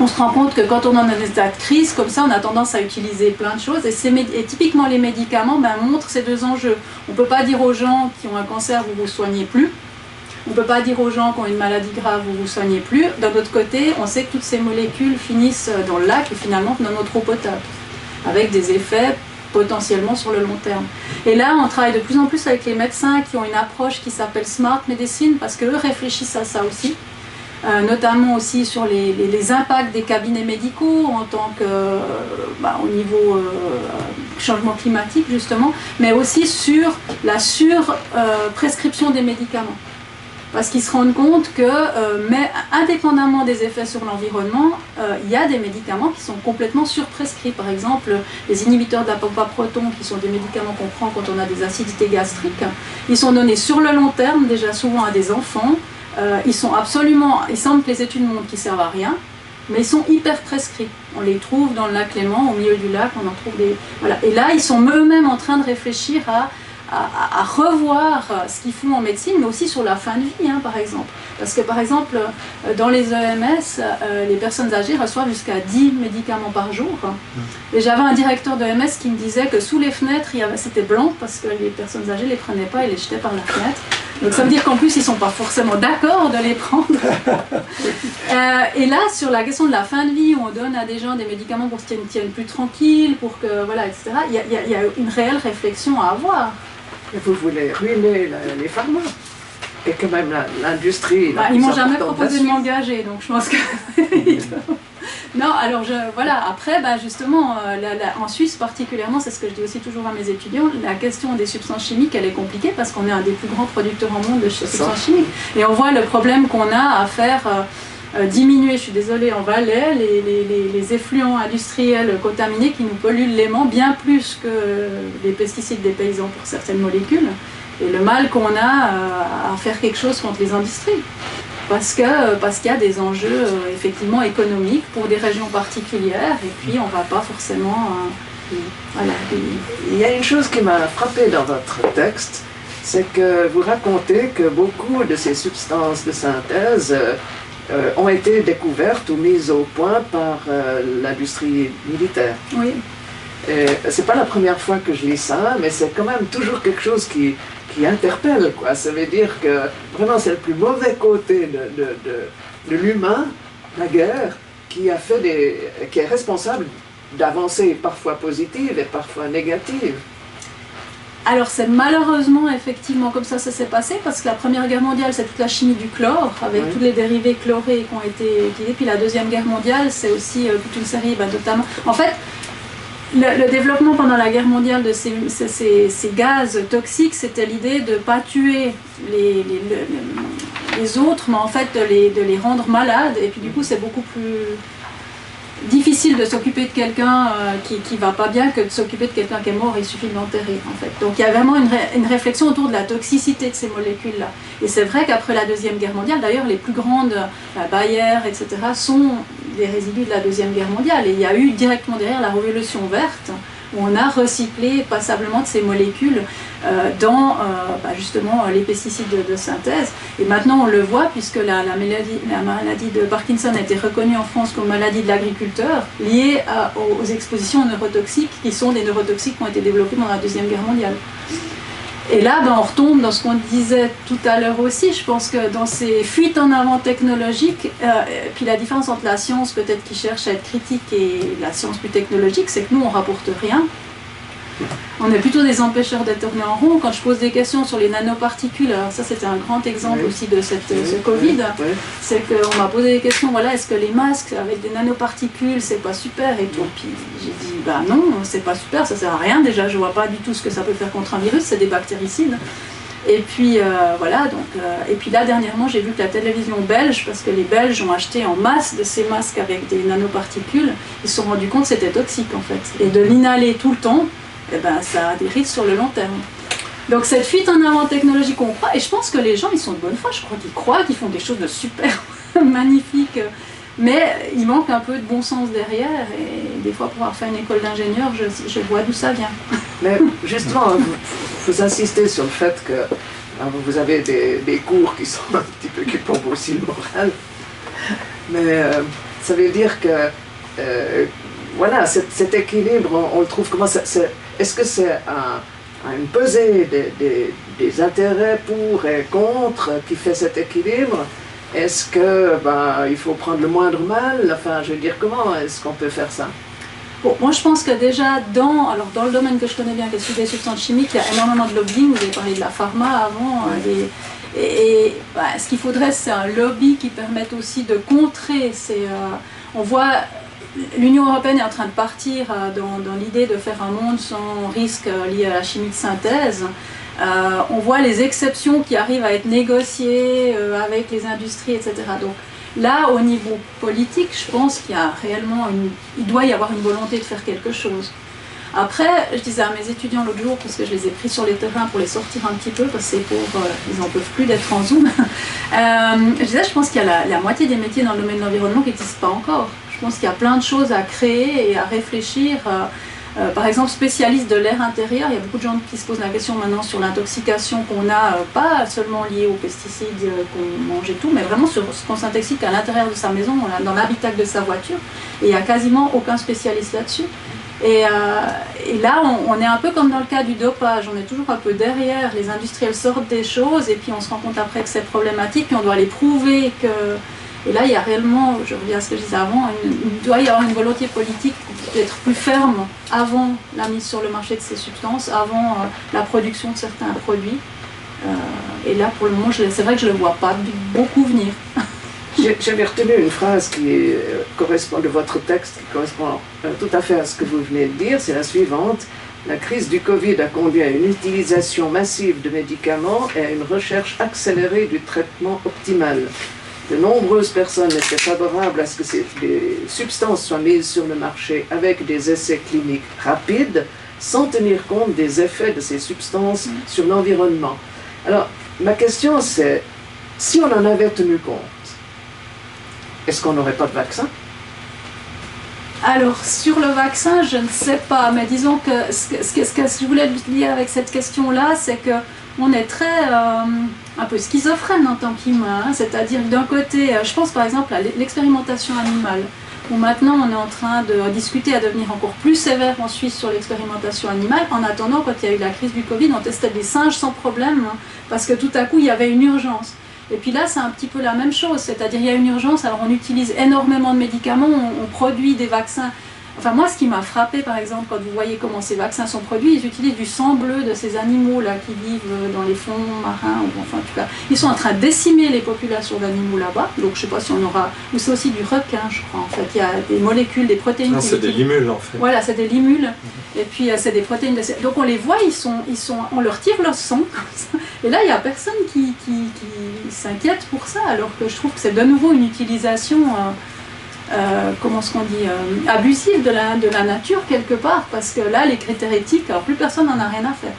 On se rend compte que quand on est dans un état de crise, comme ça, on a tendance à utiliser plein de choses. Et typiquement, les médicaments montrent ces deux enjeux. On ne peut pas dire aux gens qui ont un cancer, vous ne vous soignez plus. On ne peut pas dire aux gens qui ont une maladie grave, vous ne vous soignez plus. D'un autre côté, on sait que toutes ces molécules finissent dans le lac et finalement dans notre eau potable, avec des effets potentiellement sur le long terme. Et là, on travaille de plus en plus avec les médecins qui ont une approche qui s'appelle Smart Medicine, parce qu'eux réfléchissent à ça aussi. Notamment aussi sur les impacts des cabinets médicaux en tant que au niveau changement climatique justement, mais aussi sur la surprescription des médicaments. Parce qu'ils se rendent compte que, mais indépendamment des effets sur l'environnement, il y a des médicaments qui sont complètement surprescrits. Par exemple, les inhibiteurs de la pompe à protons, qui sont des médicaments qu'on prend quand on a des acidités gastriques, ils sont donnés sur le long terme, déjà souvent à des enfants. Il semble que les études montrent qu'ils ne servent à rien, mais ils sont hyper prescrits. On les trouve dans le lac Léman, au milieu du lac, on en trouve des... Voilà. Et là, ils sont eux-mêmes en train de réfléchir à revoir ce qu'ils font en médecine, mais aussi sur la fin de vie, par exemple. Parce que, par exemple, dans les EMS, les personnes âgées reçoivent jusqu'à 10 médicaments par jour. Et j'avais un directeur d'EMS qui me disait que sous les fenêtres, c'était blanc, parce que les personnes âgées ne les prenaient pas et les jetaient par la fenêtre. Donc ça veut dire qu'en plus, ils ne sont pas forcément d'accord de les prendre. Et là, sur la question de la fin de vie, où on donne à des gens des médicaments pour qu'ils tiennent plus tranquilles, pour que, voilà, etc., il y a une réelle réflexion à avoir. Et vous voulez ruiner les pharma. Et quand même l'industrie... Ils m'ont jamais proposé de m'engager, donc je pense que... Non, alors voilà, après, justement, en Suisse particulièrement, c'est ce que je dis aussi toujours à mes étudiants, la question des substances chimiques, elle est compliquée parce qu'on est un des plus grands producteurs au monde de substances chimiques. Et on voit le problème qu'on a à faire diminuer, je suis désolée, en Valais, les effluents industriels contaminés qui nous polluent le Léman bien plus que les pesticides des paysans pour certaines molécules. Et le mal qu'on a à faire quelque chose contre les industries. Parce qu'il y a des enjeux effectivement économiques pour des régions particulières et puis on ne va pas forcément... voilà. Il y a une chose qui m'a frappée dans votre texte, c'est que vous racontez que beaucoup de ces substances de synthèse ont été découvertes ou mises au point par l'industrie militaire. Oui. C'est pas la première fois que je lis ça, mais c'est quand même toujours quelque chose qui interpelle, quoi. Ça veut dire que vraiment c'est le plus mauvais côté de l'humain, la guerre, qui est responsable d'avancées parfois positives et parfois négatives. Alors c'est malheureusement effectivement comme ça s'est passé, parce que la Première Guerre mondiale c'est toute la chimie du chlore, avec tous les dérivés chlorés qui ont été utilisés, puis la Deuxième Guerre mondiale c'est aussi toute une série, notamment... En fait, le développement pendant la guerre mondiale de ces gaz toxiques, c'était l'idée de ne pas tuer les autres, mais en fait de les rendre malades. Et puis du coup, c'est beaucoup plus difficile de s'occuper de quelqu'un qui ne va pas bien que de s'occuper de quelqu'un qui est mort, il suffit de l'enterrer en fait. Donc il y a vraiment une réflexion autour de la toxicité de ces molécules-là. Et c'est vrai qu'après la Deuxième Guerre mondiale, d'ailleurs les plus grandes, la Bayer, etc., sont des résidus de la Deuxième Guerre mondiale. Et il y a eu directement derrière la Révolution verte, où on a recyclé passablement de ces molécules dans justement les pesticides de synthèse. Et maintenant on le voit puisque la maladie de Parkinson a été reconnue en France comme maladie de l'agriculteur, liée aux expositions neurotoxiques, qui sont des neurotoxiques qui ont été développés pendant la Deuxième Guerre mondiale. Et là, on retombe dans ce qu'on disait tout à l'heure aussi. Je pense que dans ces fuites en avant technologiques, puis la différence entre la science peut-être qui cherche à être critique et la science plus technologique, c'est que nous, on ne rapporte rien. On est plutôt des empêcheurs de tourner en rond. Quand je pose des questions sur les nanoparticules, alors ça c'était un grand exemple aussi de ce Covid, c'est qu'on m'a posé des questions, voilà, est-ce que les masques avec des nanoparticules, c'est pas super et tout. Puis j'ai dit, non, c'est pas super, ça sert à rien, déjà je vois pas du tout ce que ça peut faire contre un virus, c'est des bactéricides. Et puis voilà, et puis là dernièrement j'ai vu que la télévision belge, parce que les Belges ont acheté en masse de ces masques avec des nanoparticules, ils se sont rendus compte que c'était toxique en fait. Et de l'inhaler tout le temps, ça a des risques sur le long terme. Donc cette fuite en avant technologique qu'on croit, et je pense que les gens ils sont de bonne foi, je crois qu'ils font des choses de super magnifiques, mais il manque un peu de bon sens derrière, et des fois pour avoir fait une école d'ingénieur, je vois d'où ça vient. Mais justement, vous insistez sur le fait que vous avez des cours qui sont un petit peu qui pompent aussi le moral, mais ça veut dire que voilà, cet équilibre, on le trouve comment est-ce que c'est une pesée des intérêts pour et contre qui fait cet équilibre? Est-ce que il faut prendre le moindre mal? Enfin, je veux dire, comment est-ce qu'on peut faire ça? Bon, moi je pense que déjà dans le domaine que je connais bien, qui est celui des substances chimiques, il y a énormément de lobbying. Vous avez parlé de la pharma avant. Ce qu'il faudrait, c'est un lobby qui permette aussi de contrer on voit l'Union européenne est en train de partir dans l'idée de faire un monde sans risque lié à la chimie de synthèse. On voit les exceptions qui arrivent à être négociées avec les industries, etc. Donc là, au niveau politique, je pense qu'il y a réellement il doit y avoir une volonté de faire quelque chose. Après, je disais à mes étudiants l'autre jour, parce que je les ai pris sur les terrains pour les sortir un petit peu, parce que c'est pour, ils n'en peuvent plus d'être en Zoom. Je disais, je pense qu'il y a la moitié des métiers dans le domaine de l'environnement qui n'existent pas encore. Je pense qu'il y a plein de choses à créer et à réfléchir. Par exemple, spécialiste de l'air intérieur, il y a beaucoup de gens qui se posent la question maintenant sur l'intoxication qu'on a, pas seulement liée aux pesticides qu'on mange et tout, mais vraiment sur ce qu'on s'intoxique à l'intérieur de sa maison, dans l'habitacle de sa voiture. Et il n'y a quasiment aucun spécialiste là-dessus. Et là, on est un peu comme dans le cas du dopage, on est toujours un peu derrière, les industriels sortent des choses et puis on se rend compte après que c'est problématique, puis on doit aller prouver que... Et là, il y a réellement, je reviens à ce que je disais avant, il doit y avoir une volonté politique d'être plus ferme avant la mise sur le marché de ces substances, avant la production de certains produits. Et là, pour le moment, c'est vrai que je ne le vois pas beaucoup venir. J'avais retenu une phrase qui correspond de votre texte, qui correspond tout à fait à ce que vous venez de dire, c'est la suivante. La crise du Covid a conduit à une utilisation massive de médicaments et à une recherche accélérée du traitement optimal. De nombreuses personnes étaient favorables à ce que ces substances soient mises sur le marché avec des essais cliniques rapides, sans tenir compte des effets de ces substances sur l'environnement. Alors, ma question c'est, si on en avait tenu compte, est-ce qu'on n'aurait pas de vaccin? Alors, sur le vaccin, je ne sais pas, mais disons que ce que je voulais dire avec cette question-là, c'est qu'on est très un peu schizophrène en tant qu'humain, hein, c'est-à-dire d'un côté, je pense par exemple à l'expérimentation animale, où maintenant on est en train de discuter à devenir encore plus sévère en Suisse sur l'expérimentation animale. En attendant, quand il y a eu la crise du Covid, on testait des singes sans problème, hein, parce que tout à coup il y avait une urgence. Et puis là, c'est un petit peu la même chose, c'est-à-dire il y a une urgence, alors on utilise énormément de médicaments, on produit des vaccins. Enfin moi, ce qui m'a frappé par exemple, quand vous voyez comment ces vaccins sont produits, ils utilisent du sang bleu de ces animaux-là qui vivent dans les fonds marins, ou enfin en tout cas, ils sont en train de décimer les populations d'animaux là-bas, donc je ne sais pas si on aura, ou c'est aussi du requin je crois, en fait, il y a des molécules, des protéines. Non, c'est des limules en fait. Voilà, c'est des limules, et puis c'est des protéines, donc on les voit, on leur tire leur sang, comme ça. Et là il n'y a personne qui s'inquiète pour ça, alors que je trouve que c'est de nouveau une utilisation... comment est-ce qu'on dit, abusive de la nature quelque part, parce que là les critères éthiques, alors plus personne n'en a rien à faire.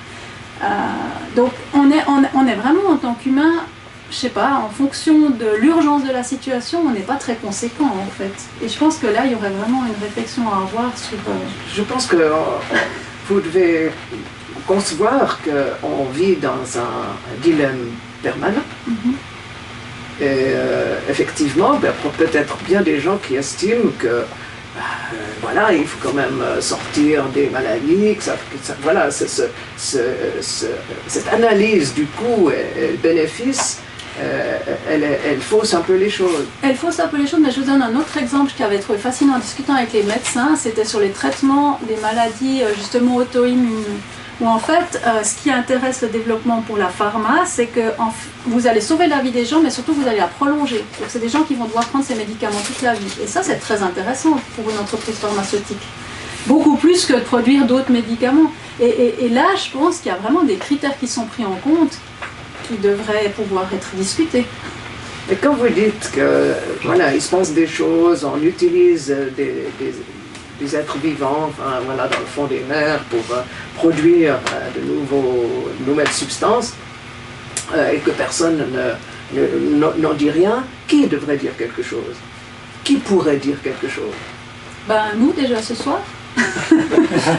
Donc on est vraiment en tant qu'humain, je sais pas, en fonction de l'urgence de la situation, on n'est pas très conséquent en fait. Et je pense que là il y aurait vraiment une réflexion à avoir sur... Je pense que vous devez concevoir qu'on vit dans un dilemme permanent. Et effectivement, peut-être bien des gens qui estiment que voilà, il faut quand même sortir des maladies, voilà, cette analyse du coût et le bénéfice, elle fausse un peu les choses. Elle fausse un peu les choses, mais je vous donne un autre exemple que j'avais trouvé fascinant en discutant avec les médecins, c'était sur les traitements des maladies justement auto-immunes. Où en fait, ce qui intéresse le développement pour la pharma, c'est que vous allez sauver la vie des gens, mais surtout vous allez la prolonger. Donc c'est des gens qui vont devoir prendre ces médicaments toute la vie. Et ça, c'est très intéressant pour une entreprise pharmaceutique. Beaucoup plus que de produire d'autres médicaments. Et là, je pense qu'il y a vraiment des critères qui sont pris en compte, qui devraient pouvoir être discutés. Et quand vous dites que voilà, il se passe des choses, on utilise des êtres vivants, enfin, voilà, dans le fond des mers pour produire de nouvelles substances et que personne n'en dit rien, qui devrait dire quelque chose? Qui pourrait dire quelque chose? Ben nous déjà ce soir.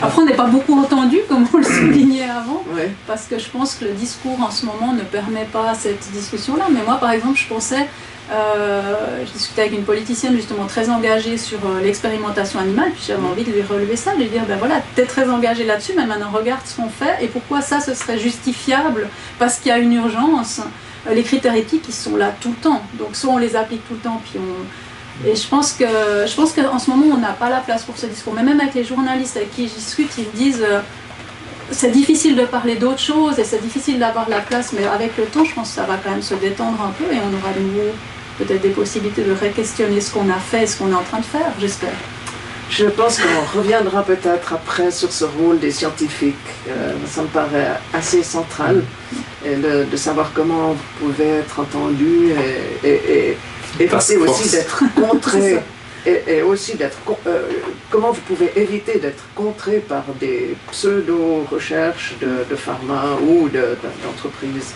Après on n'est pas beaucoup entendu comme on le soulignait avant, parce que je pense que le discours en ce moment ne permet pas cette discussion-là, mais moi par exemple je pensais... je discutais avec une politicienne justement très engagée sur l'expérimentation animale, puis j'avais envie de lui relever ça, de lui dire ben voilà, t'es très engagée là-dessus, mais maintenant regarde ce qu'on fait et pourquoi ça ce serait justifiable parce qu'il y a une urgence. Les critères éthiques ils sont là tout le temps, donc soit on les applique tout le temps, puis et je pense qu'en ce moment on n'a pas la place pour ce discours, mais même avec les journalistes avec qui je discute, ils me disent c'est difficile de parler d'autres choses et c'est difficile d'avoir la place, mais avec le temps je pense que ça va quand même se détendre un peu et on aura de nouveau peut-être des possibilités de re-questionner ce qu'on a fait et ce qu'on est en train de faire, j'espère. Je pense qu'on reviendra peut-être après sur ce rôle des scientifiques. Ça me paraît assez central de savoir comment vous pouvez être entendu et éviter aussi d'être contré. Et aussi comment vous pouvez éviter d'être contré par des pseudo-recherches de pharma ou d'entreprises.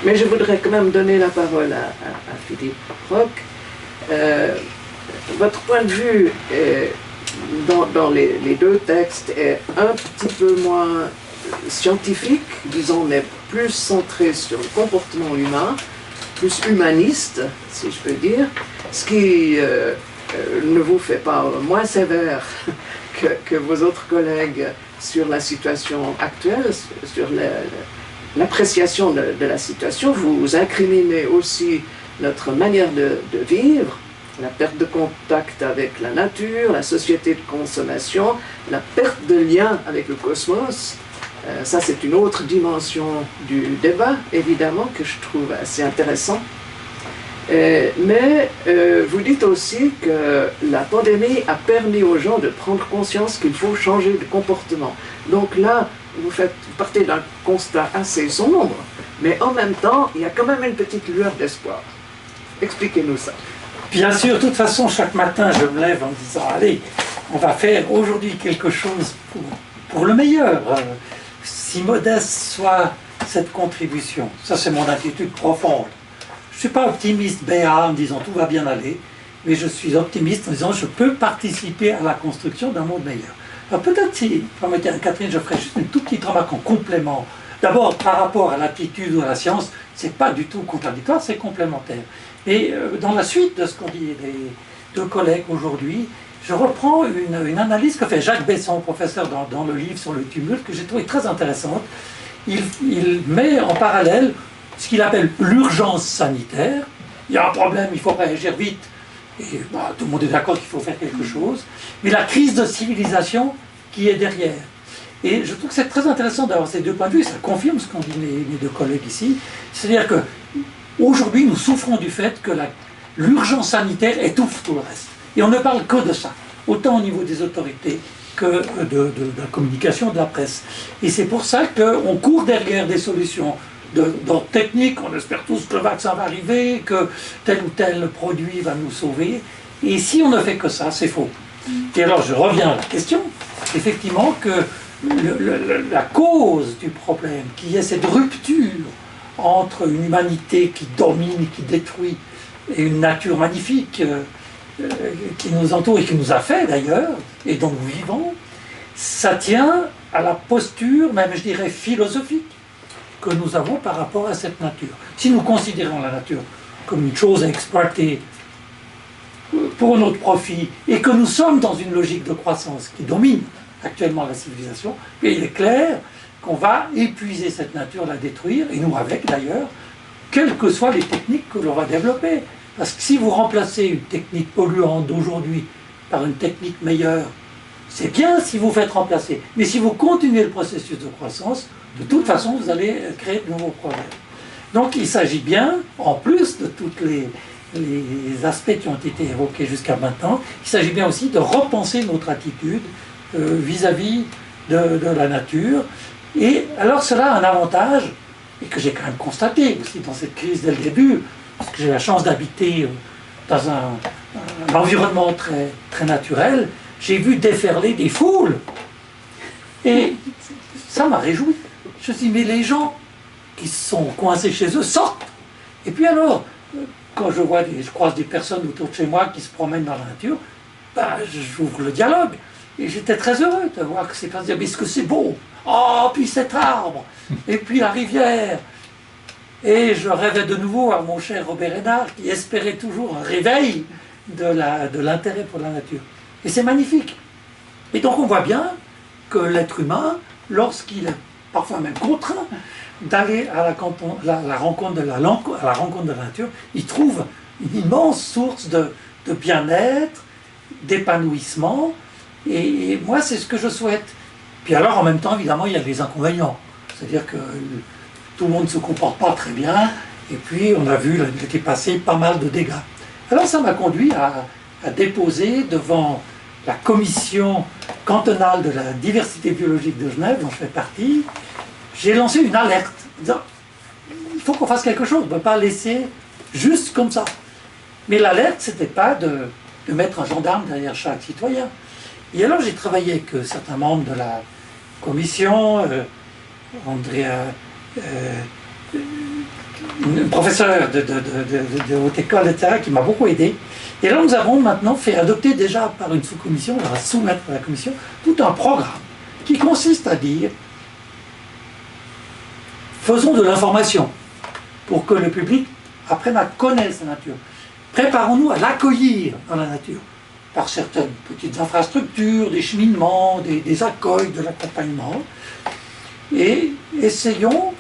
Mais je voudrais quand même donner la parole à Philippe Roch. Votre point de vue dans les deux textes est un petit peu moins scientifique, disons, mais plus centré sur le comportement humain, plus humaniste, si je peux dire, ce qui ne vous fait pas moins sévère que vos autres collègues sur la situation actuelle, sur l'appréciation de la situation. Vous incriminez aussi notre manière de vivre, la perte de contact avec la nature, la société de consommation, la perte de lien avec le cosmos. Ça, c'est une autre dimension du débat, évidemment, que je trouve assez intéressant. Mais vous dites aussi que la pandémie a permis aux gens de prendre conscience qu'il faut changer de comportement. Donc là, vous partez d'un constat assez sombre, mais en même temps, il y a quand même une petite lueur d'espoir. Expliquez-nous ça. Bien sûr, de toute façon, chaque matin, je me lève en me disant, allez, on va faire aujourd'hui quelque chose pour le meilleur. Si modeste soit cette contribution, ça c'est mon attitude profonde. Je ne suis pas optimiste béat en disant tout va bien aller, mais je suis optimiste en disant je peux participer à la construction d'un monde meilleur. Alors peut-être si, Catherine, je ferai juste une toute petite remarque en complément. D'abord, par rapport à l'attitude ou à la science, ce n'est pas du tout contradictoire, c'est complémentaire. Et dans la suite de ce qu'ont dit les deux collègues aujourd'hui, je reprends une analyse que fait Jacques Besson, professeur dans le livre sur le tumulte, que j'ai trouvé très intéressante. Il met en parallèle ce qu'il appelle l'urgence sanitaire. Il y a un problème, il faut réagir vite. Et tout le monde est d'accord qu'il faut faire quelque chose. Mais la crise de civilisation qui est derrière. Et je trouve que c'est très intéressant d'avoir ces deux points de vue. Ça confirme ce qu'ont dit mes deux collègues ici. C'est-à-dire qu'aujourd'hui, nous souffrons du fait que l'urgence sanitaire étouffe tout le reste. Et on ne parle que de ça, autant au niveau des autorités que de la communication, de la presse. Et c'est pour ça qu'on court derrière des solutions d'ordre technique, on espère tous que le vaccin va arriver, que tel ou tel produit va nous sauver. Et si on ne fait que ça, c'est faux. Et alors je reviens à la question, effectivement que la cause du problème, qui est cette rupture entre une humanité qui domine, qui détruit, et une nature magnifique qui nous entoure et qui nous a fait d'ailleurs, et dont nous vivons, ça tient à la posture, même je dirais philosophique, que nous avons par rapport à cette nature. Si nous considérons la nature comme une chose à exploiter pour notre profit, et que nous sommes dans une logique de croissance qui domine actuellement la civilisation, et il est clair qu'on va épuiser cette nature, la détruire, et nous avec d'ailleurs, quelles que soient les techniques que l'on va développer. Parce que si vous remplacez une technique polluante d'aujourd'hui par une technique meilleure, c'est bien si vous faites remplacer. Mais si vous continuez le processus de croissance, de toute façon, vous allez créer de nouveaux problèmes. Donc il s'agit bien, en plus de tous les aspects qui ont été évoqués jusqu'à maintenant, il s'agit bien aussi de repenser notre attitude vis-à-vis de la nature. Et alors cela a un avantage, et que j'ai quand même constaté aussi dans cette crise dès le début, parce que j'ai la chance d'habiter dans un environnement très, très naturel, j'ai vu déferler des foules. Et ça m'a réjoui. Je me suis dit, mais les gens qui sont coincés chez eux sortent. Et puis alors, quand je croise des personnes autour de chez moi qui se promènent dans la nature, j'ouvre le dialogue. Et j'étais très heureux de voir que ces personnes disaient, mais est-ce que c'est beau? Oh, puis cet arbre, et puis la rivière. Et je rêvais de nouveau à mon cher Robert Hénard, qui espérait toujours un réveil de l'intérêt pour la nature. Et c'est magnifique. Et donc on voit bien que l'être humain, lorsqu'il est parfois même contraint d'aller à la rencontre de la nature, il trouve une immense source de bien-être, d'épanouissement. Et moi, c'est ce que je souhaite. Puis alors, en même temps, évidemment, il y a les inconvénients. C'est-à-dire que tout le monde ne se comporte pas très bien, et puis on a vu, il était passé pas mal de dégâts. Alors ça m'a conduit à déposer devant la commission cantonale de la diversité biologique de Genève, dont je fais partie, j'ai lancé une alerte, disant il faut qu'on fasse quelque chose, on ne peut pas laisser juste comme ça. Mais l'alerte, ce n'était pas de mettre un gendarme derrière chaque citoyen. Et alors j'ai travaillé avec certains membres de la commission, Andrea, une professeure de haute école, etc., qui m'a beaucoup aidé. Et là, nous avons maintenant fait adopter déjà par une sous-commission, on va soumettre à la commission, tout un programme qui consiste à dire faisons de l'information pour que le public apprenne à connaître la nature. Préparons-nous à l'accueillir dans la nature par certaines petites infrastructures, des cheminements, des accueils, de l'accompagnement. Et essayons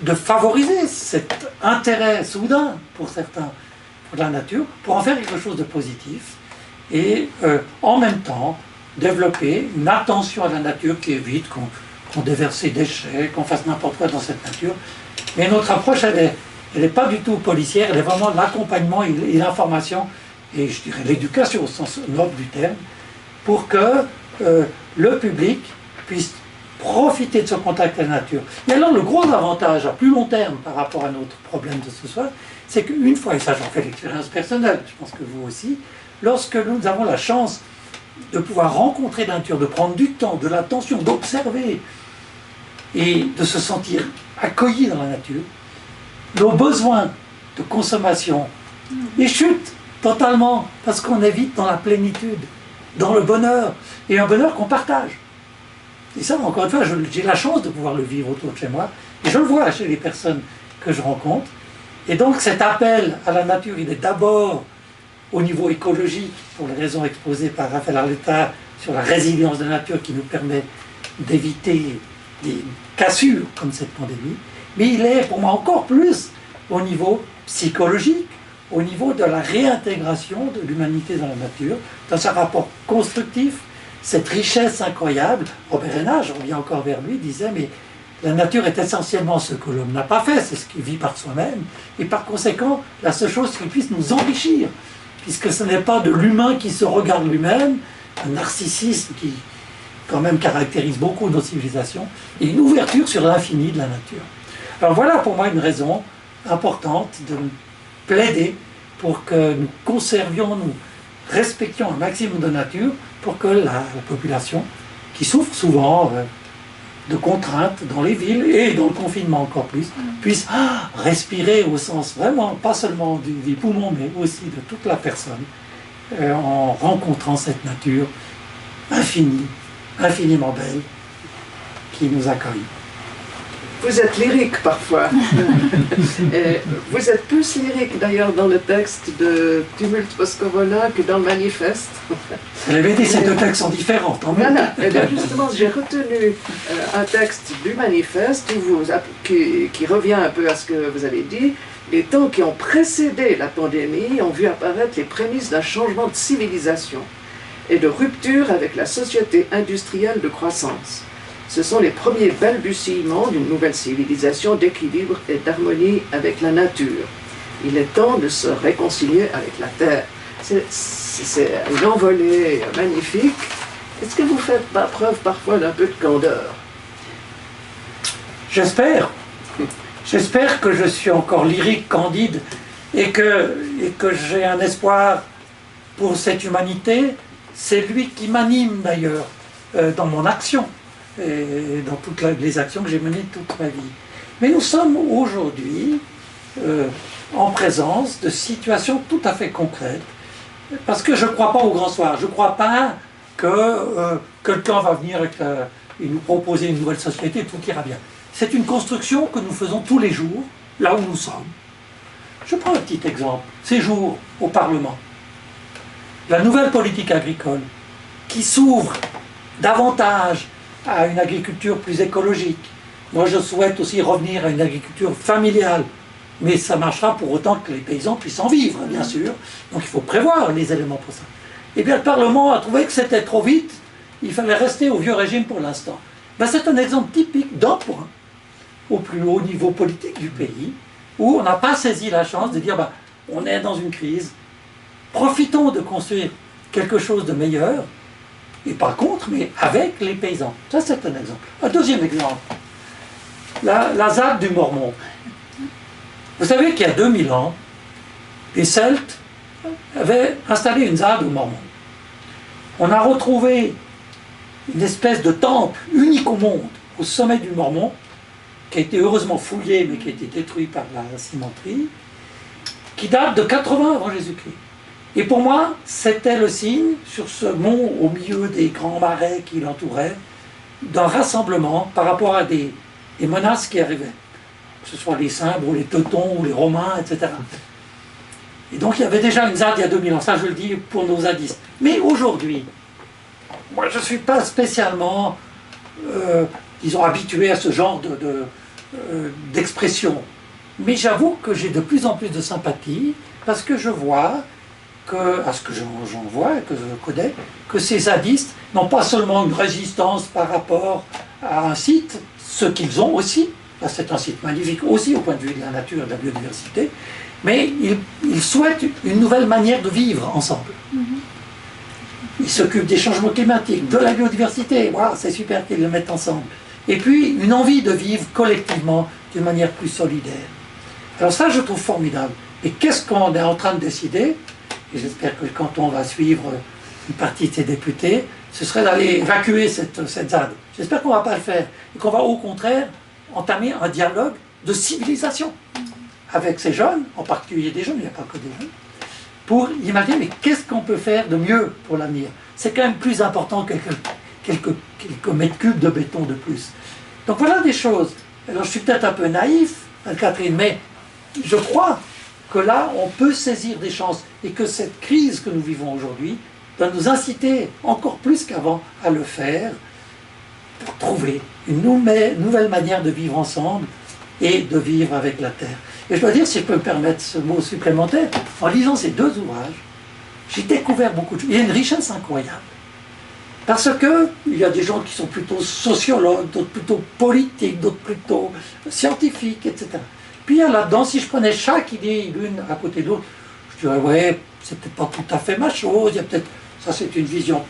de favoriser cet intérêt soudain pour certains pour la nature, pour en faire quelque chose de positif et en même temps développer une attention à la nature qui évite qu'on déverse ses déchets, qu'on fasse n'importe quoi dans cette nature. Mais notre approche, elle n'est pas du tout policière, elle est vraiment l'accompagnement et l'information, et je dirais l'éducation au sens noble du terme, pour que le public puisse profiter de ce contact avec la nature. Et alors le gros avantage à plus long terme par rapport à notre problème de ce soir, c'est qu'une fois, et ça j'en fais l'expérience personnelle, je pense que vous aussi, lorsque nous avons la chance de pouvoir rencontrer la nature, de prendre du temps, de l'attention, d'observer et de se sentir accueilli dans la nature, nos besoins de consommation ils chutent totalement parce qu'on est vite dans la plénitude, dans le bonheur, et un bonheur qu'on partage. Et ça, encore une fois, j'ai la chance de pouvoir le vivre autour de chez moi, et je le vois chez les personnes que je rencontre. Et donc cet appel à la nature, il est d'abord au niveau écologique, pour les raisons exposées par Raphaël Arletta, sur la résilience de la nature qui nous permet d'éviter des cassures comme cette pandémie, mais il est pour moi encore plus au niveau psychologique, au niveau de la réintégration de l'humanité dans la nature, dans un rapport constructif, cette richesse incroyable. Robert Hénin, je reviens encore vers lui, disait mais la nature est essentiellement ce que l'homme n'a pas fait, c'est ce qu'il vit par soi-même, et par conséquent, la seule chose qui puisse nous enrichir, puisque ce n'est pas de l'humain qui se regarde lui-même, un narcissisme qui quand même caractérise beaucoup nos civilisations, et une ouverture sur l'infini de la nature. Alors voilà pour moi une raison importante de plaider pour que nous conservions, nous respections un maximum de nature, pour que la population, qui souffre souvent de contraintes dans les villes et dans le confinement encore plus, puisse respirer au sens vraiment, pas seulement des poumons, mais aussi de toute la personne, en rencontrant cette nature infinie, infiniment belle, qui nous accueille. Vous êtes lyrique parfois. Vous êtes plus lyrique d'ailleurs dans le texte de Tumulte Post-Corona que dans le manifeste. La vérité, ces deux textes sont différents. Voilà. Et bien justement, j'ai retenu un texte du manifeste qui revient un peu à ce que vous avez dit. Les temps qui ont précédé la pandémie ont vu apparaître les prémices d'un changement de civilisation et de rupture avec la société industrielle de croissance. Ce sont les premiers balbutiements d'une nouvelle civilisation d'équilibre et d'harmonie avec la nature. Il est temps de se réconcilier avec la Terre. C'est une envolée magnifique. Est-ce que vous faites preuve parfois d'un peu de candeur? J'espère. J'espère que je suis encore lyrique, candide, et que j'ai un espoir pour cette humanité. C'est lui qui m'anime d'ailleurs dans mon action. Et dans toutes les actions que j'ai menées toute ma vie. Mais nous sommes aujourd'hui en présence de situations tout à fait concrètes, parce que je ne crois pas au grand soir, je ne crois pas que quelqu'un va venir et nous proposer une nouvelle société et tout ira bien. C'est une construction que nous faisons tous les jours, là où nous sommes. Je prends un petit exemple, ces jours au Parlement. La nouvelle politique agricole qui s'ouvre davantage à une agriculture plus écologique. Moi, je souhaite aussi revenir à une agriculture familiale, mais ça marchera pour autant que les paysans puissent en vivre, bien sûr. Donc il faut prévoir les éléments pour ça. Eh bien, le Parlement a trouvé que c'était trop vite, il fallait rester au vieux régime pour l'instant. Ben, c'est un exemple typique d'un point, au plus haut niveau politique du pays, où on n'a pas saisi la chance de dire, ben, on est dans une crise, profitons de construire quelque chose de meilleur, et pas contre, mais avec les paysans. Ça, c'est un exemple. Un deuxième exemple, la ZAD du Mormon. Vous savez qu'il y a 2000 ans, les Celtes avaient installé une ZAD au Mormon. On a retrouvé une espèce de temple unique au monde, au sommet du Mormon, qui a été heureusement fouillé, mais qui a été détruit par la cimenterie, qui date de 80 avant Jésus-Christ. Et pour moi, c'était le signe, sur ce mont au milieu des grands marais qui l'entouraient, d'un rassemblement par rapport à des menaces qui arrivaient, que ce soit les Cimbres ou les Teutons ou les Romains, etc. Et donc il y avait déjà une ZAD il y a 2000 ans, ça je le dis pour nos zadistes. Mais aujourd'hui, moi je ne suis pas spécialement, disons, habitué à ce genre d'expression. Mais j'avoue que j'ai de plus en plus de sympathie, parce que je vois à ce que j'en vois et que je connais, que ces zadistes n'ont pas seulement une résistance par rapport à un site, ce qu'ils ont aussi, c'est un site magnifique aussi au point de vue de la nature et de la biodiversité, mais ils souhaitent une nouvelle manière de vivre ensemble. Ils s'occupent des changements climatiques, de la biodiversité, voilà, c'est super qu'ils le mettent ensemble. Et puis une envie de vivre collectivement d'une manière plus solidaire. Alors ça, je trouve formidable. Et qu'est-ce qu'on est en train de décider? Et j'espère que quand on va suivre une partie de ces députés, ce serait d'aller évacuer cette ZAD. J'espère qu'on ne va pas le faire. Et qu'on va au contraire entamer un dialogue de civilisation avec ces jeunes, en particulier des jeunes, il n'y a pas que des jeunes, pour imaginer, mais qu'est-ce qu'on peut faire de mieux pour l'avenir? C'est quand même plus important que quelques mètres cubes de béton de plus. Donc voilà des choses. Alors je suis peut-être un peu naïf, Catherine, mais je crois que là, on peut saisir des chances et que cette crise que nous vivons aujourd'hui doit nous inciter encore plus qu'avant à le faire pour trouver une nouvelle manière de vivre ensemble et de vivre avec la Terre. Et je dois dire, si je peux me permettre ce mot supplémentaire, en lisant ces deux ouvrages, j'ai découvert beaucoup de choses. Il y a une richesse incroyable. Parce qu'il y a des gens qui sont plutôt sociologues, d'autres plutôt politiques, d'autres plutôt scientifiques, etc. Puis il y a là-dedans, si je prenais chaque idée l'une à côté de l'autre, je dirais, ouais, c'est peut-être pas tout à fait ma chose, il y a peut-être, ça c'est une vision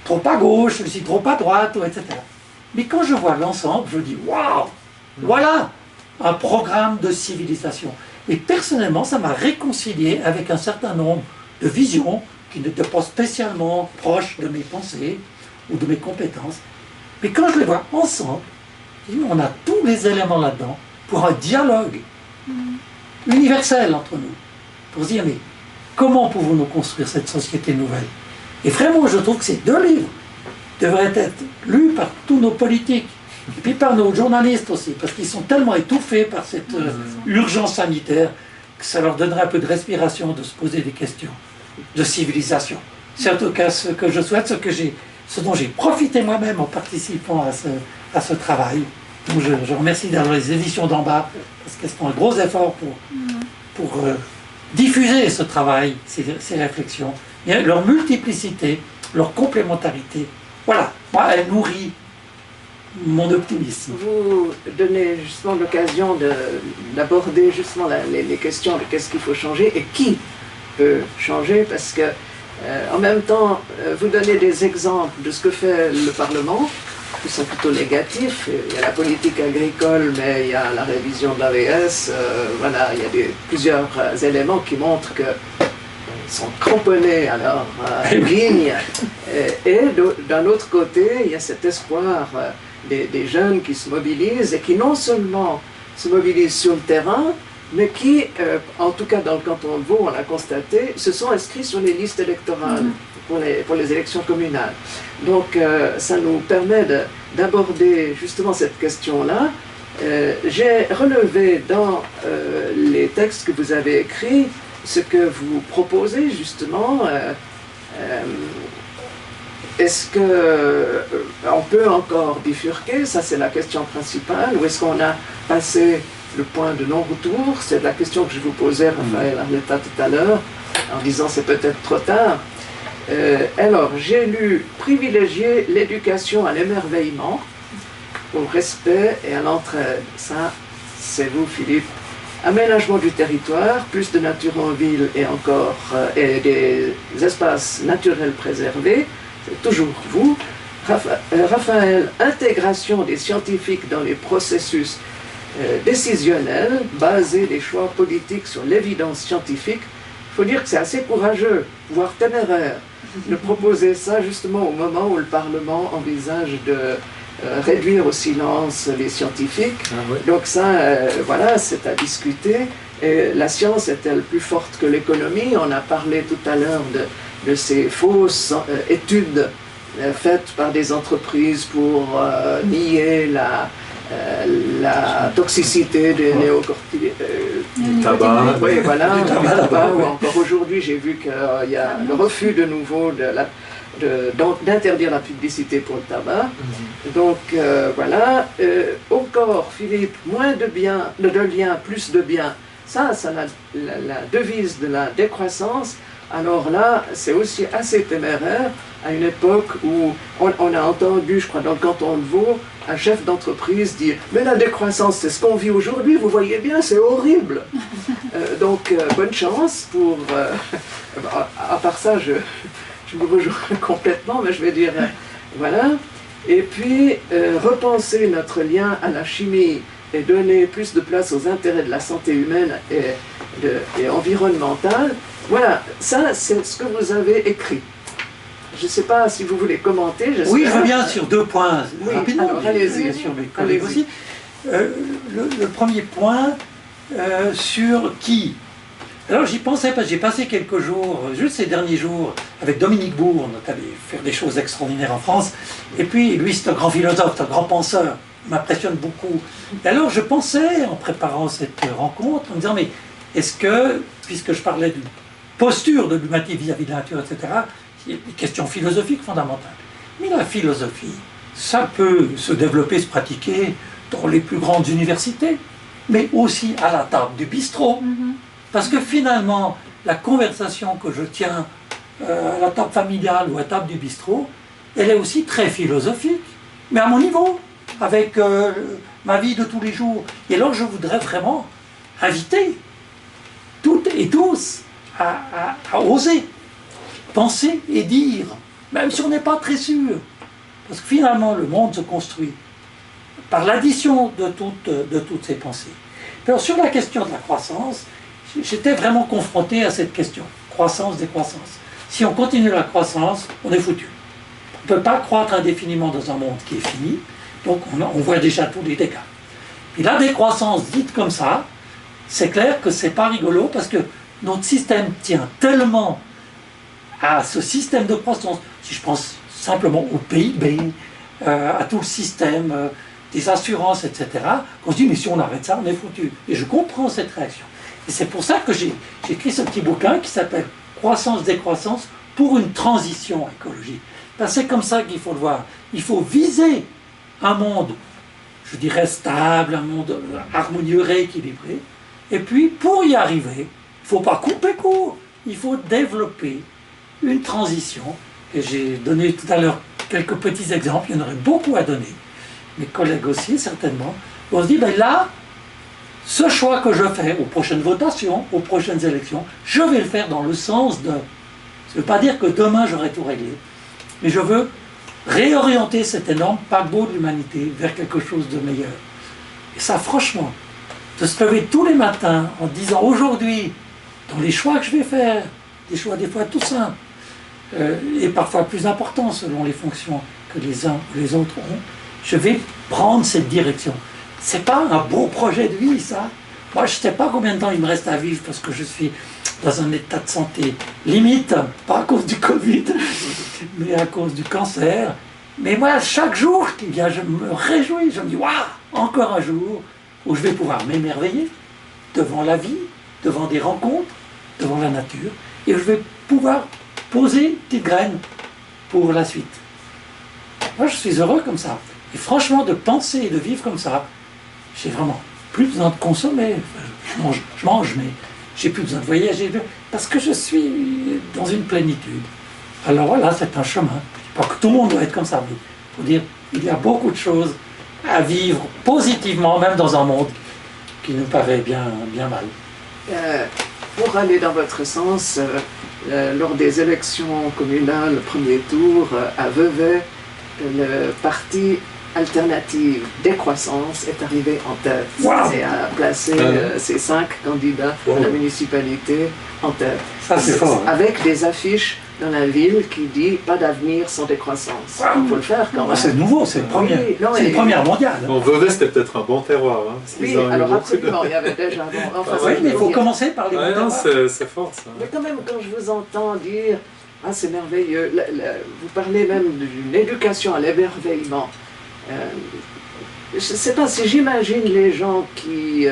trop à gauche, celle-ci trop à droite, etc. Mais quand je vois l'ensemble, je dis, waouh, voilà un programme de civilisation. Et personnellement, ça m'a réconcilié avec un certain nombre de visions qui n'étaient pas spécialement proches de mes pensées ou de mes compétences. Mais quand je les vois ensemble, on a tous les éléments là-dedans pour un dialogue universel entre nous, pour se dire, mais comment pouvons-nous construire cette société nouvelle? Et vraiment, je trouve que ces deux livres devraient être lus par tous nos politiques, et puis par nos journalistes aussi, parce qu'ils sont tellement étouffés par cette urgence sanitaire que ça leur donnerait un peu de respiration de se poser des questions de civilisation. C'est en tout cas ce que je souhaite, ce dont j'ai profité moi-même en participant à ce travail. Donc je remercie d'ailleurs les éditions d'en bas, parce qu'elles font un gros effort pour diffuser ce travail, ces réflexions, et leur multiplicité, leur complémentarité. Voilà, moi, elle nourrit mon optimisme. Vous donnez justement l'occasion d'aborder justement les questions de qu'est-ce qu'il faut changer et qui peut changer, parce que en même temps, vous donnez des exemples de ce que fait le Parlement, qui sont plutôt négatifs. Il y a la politique agricole, mais il y a la révision de l'AVS, voilà, il y a plusieurs éléments qui montrent que sont cramponnés à leur ligne. Et d'un autre côté, il y a cet espoir des jeunes qui se mobilisent et qui non seulement se mobilisent sur le terrain, mais qui, en tout cas dans le canton de Vaud, on l'a constaté, se sont inscrits sur les listes électorales pour les élections communales. Donc ça nous permet d'aborder justement cette question-là. J'ai relevé dans les textes que vous avez écrits ce que vous proposez justement. Est-ce qu'on peut encore bifurquer? Ça, c'est la question principale. Ou est-ce qu'on a passé le point de non-retour? C'est la question que je vous posais, Raphaël Arletta, tout à l'heure, en disant c'est peut-être trop tard. Alors, j'ai lu « Privilégier l'éducation à l'émerveillement, au respect et à l'entraide ». Ça, c'est vous, Philippe. Aménagement du territoire, plus de nature en ville et encore et des espaces naturels préservés, c'est toujours vous. Raphaël, intégration des scientifiques dans les processus décisionnels, baser les choix politiques sur l'évidence scientifique. Il faut dire que c'est assez courageux, voire téméraire, de proposer ça justement au moment où le Parlement envisage de réduire au silence les scientifiques. Ah oui. Donc ça, voilà, c'est à discuter. Et la science est-elle plus forte que l'économie? On a parlé tout à l'heure de ces fausses études faites par des entreprises pour nier la toxicité des tabac. oui, voilà, du tabac, ou encore aujourd'hui, j'ai vu qu'il y a le refus de nouveau d'interdire la publicité pour le tabac. Donc voilà. Encore, Philippe, moins de liens, plus de biens. Ça, c'est la devise de la décroissance. Alors là, c'est aussi assez téméraire à une époque où on a entendu, je crois, dans le canton de Vaud, un chef d'entreprise dire « Mais la décroissance, c'est ce qu'on vit aujourd'hui, vous voyez bien, c'est horrible !» Donc, bonne chance pour... à part ça, je me rejoins complètement, mais je vais dire, voilà. Et puis, repenser notre lien à la chimie et donner plus de place aux intérêts de la santé humaine et environnementale. Voilà, ça, c'est ce que vous avez écrit. Je ne sais pas si vous voulez commenter. Oui, je reviens sur 2 points oui, rapidement. Alors, allez-y. Sur mes collègues aussi. Le premier point, sur qui? Alors j'y pensais parce que j'ai passé quelques jours, juste ces derniers jours, avec Dominique Bourg, on est allé faire des choses extraordinaires en France. Et puis lui, c'est un grand philosophe, c'est un grand penseur, il m'impressionne beaucoup. Et alors je pensais, en préparant cette rencontre, en me disant, mais est-ce que, puisque je parlais d'une posture de l'humanité vis-à-vis de la nature, etc., il y a des questions philosophiques fondamentales. Mais la philosophie, ça peut se développer, se pratiquer dans les plus grandes universités, mais aussi à la table du bistrot. Parce que finalement, la conversation que je tiens à la table familiale ou à la table du bistrot, elle est aussi très philosophique, mais à mon niveau, avec ma vie de tous les jours. Et alors je voudrais vraiment inviter toutes et tous à oser penser et dire, même si on n'est pas très sûr. Parce que finalement, le monde se construit par l'addition de toutes ces pensées. Alors sur la question de la croissance, j'étais vraiment confronté à cette question. Croissance, décroissance. Si on continue la croissance, on est foutu. On ne peut pas croître indéfiniment dans un monde qui est fini, donc on voit déjà tous les dégâts. Et la décroissance dite comme ça, c'est clair que c'est pas rigolo parce que notre système tient tellement à ce système de croissance, si je pense simplement au PIB, à tout le système des assurances, etc., qu'on se dit, mais si on arrête ça, on est foutu. Et je comprends cette réaction. Et c'est pour ça que j'ai écrit ce petit bouquin qui s'appelle « Croissance-décroissance pour une transition écologique ». C'est comme ça qu'il faut le voir. Il faut viser un monde, je dirais, stable, un monde harmonieux, rééquilibré. Et puis, pour y arriver, il ne faut pas couper court. Il faut développer une transition. Et j'ai donné tout à l'heure quelques petits exemples. Il y en aurait beaucoup à donner. Mes collègues aussi, certainement. On se dit, ben là, ce choix que je fais aux prochaines votations, aux prochaines élections, je vais le faire dans le sens de... Ça ne veut pas dire que demain j'aurai tout réglé, mais je veux réorienter cet énorme paquebot de l'humanité vers quelque chose de meilleur. Et ça, franchement, de se lever tous les matins en disant aujourd'hui, dans les choix que je vais faire, des choix des fois tout simples, et parfois plus importants selon les fonctions que les uns ou les autres ont, je vais prendre cette direction. C'est pas un beau projet de vie, ça. Moi, je ne sais pas combien de temps il me reste à vivre parce que je suis dans un état de santé limite, pas à cause du Covid, mais à cause du cancer. Mais moi, chaque jour qui vient, je me réjouis. Je me dis, waouh, encore un jour où je vais pouvoir m'émerveiller devant la vie, devant des rencontres, devant la nature, et où je vais pouvoir poser une petite graine pour la suite. Moi, je suis heureux comme ça. Et franchement, de penser et de vivre comme ça, j'ai vraiment plus besoin de consommer. Enfin, je mange, mais j'ai plus besoin de voyager, parce que je suis dans une plénitude. Alors voilà, c'est un chemin. Je ne dis pas que tout le monde doit être comme ça, mais il faut dire qu'il y a beaucoup de choses à vivre positivement, même dans un monde qui nous paraît bien mal. pour aller dans votre sens, lors des élections communales, premier tour, à Vevey, le parti Alternative Décroissance est arrivé en tête et a placé ses 5 candidats à la municipalité en tête. Ça, c'est fort. Avec des affiches dans la ville qui dit « Pas d'avenir sans décroissance ». Il faut le faire quand même. C'est nouveau, c'est une première mondiale. Bon, Vevey, c'était peut-être un bon terroir. Hein, oui, alors absolument, il y avait déjà... Enfin, oui, mais il faut commencer par les bons terroirs. C'est fort, ça. Mais quand même, quand je vous entends dire « Ah, c'est merveilleux », vous parlez même d'une éducation à l'émerveillement. Je ne sais pas si j'imagine les gens qui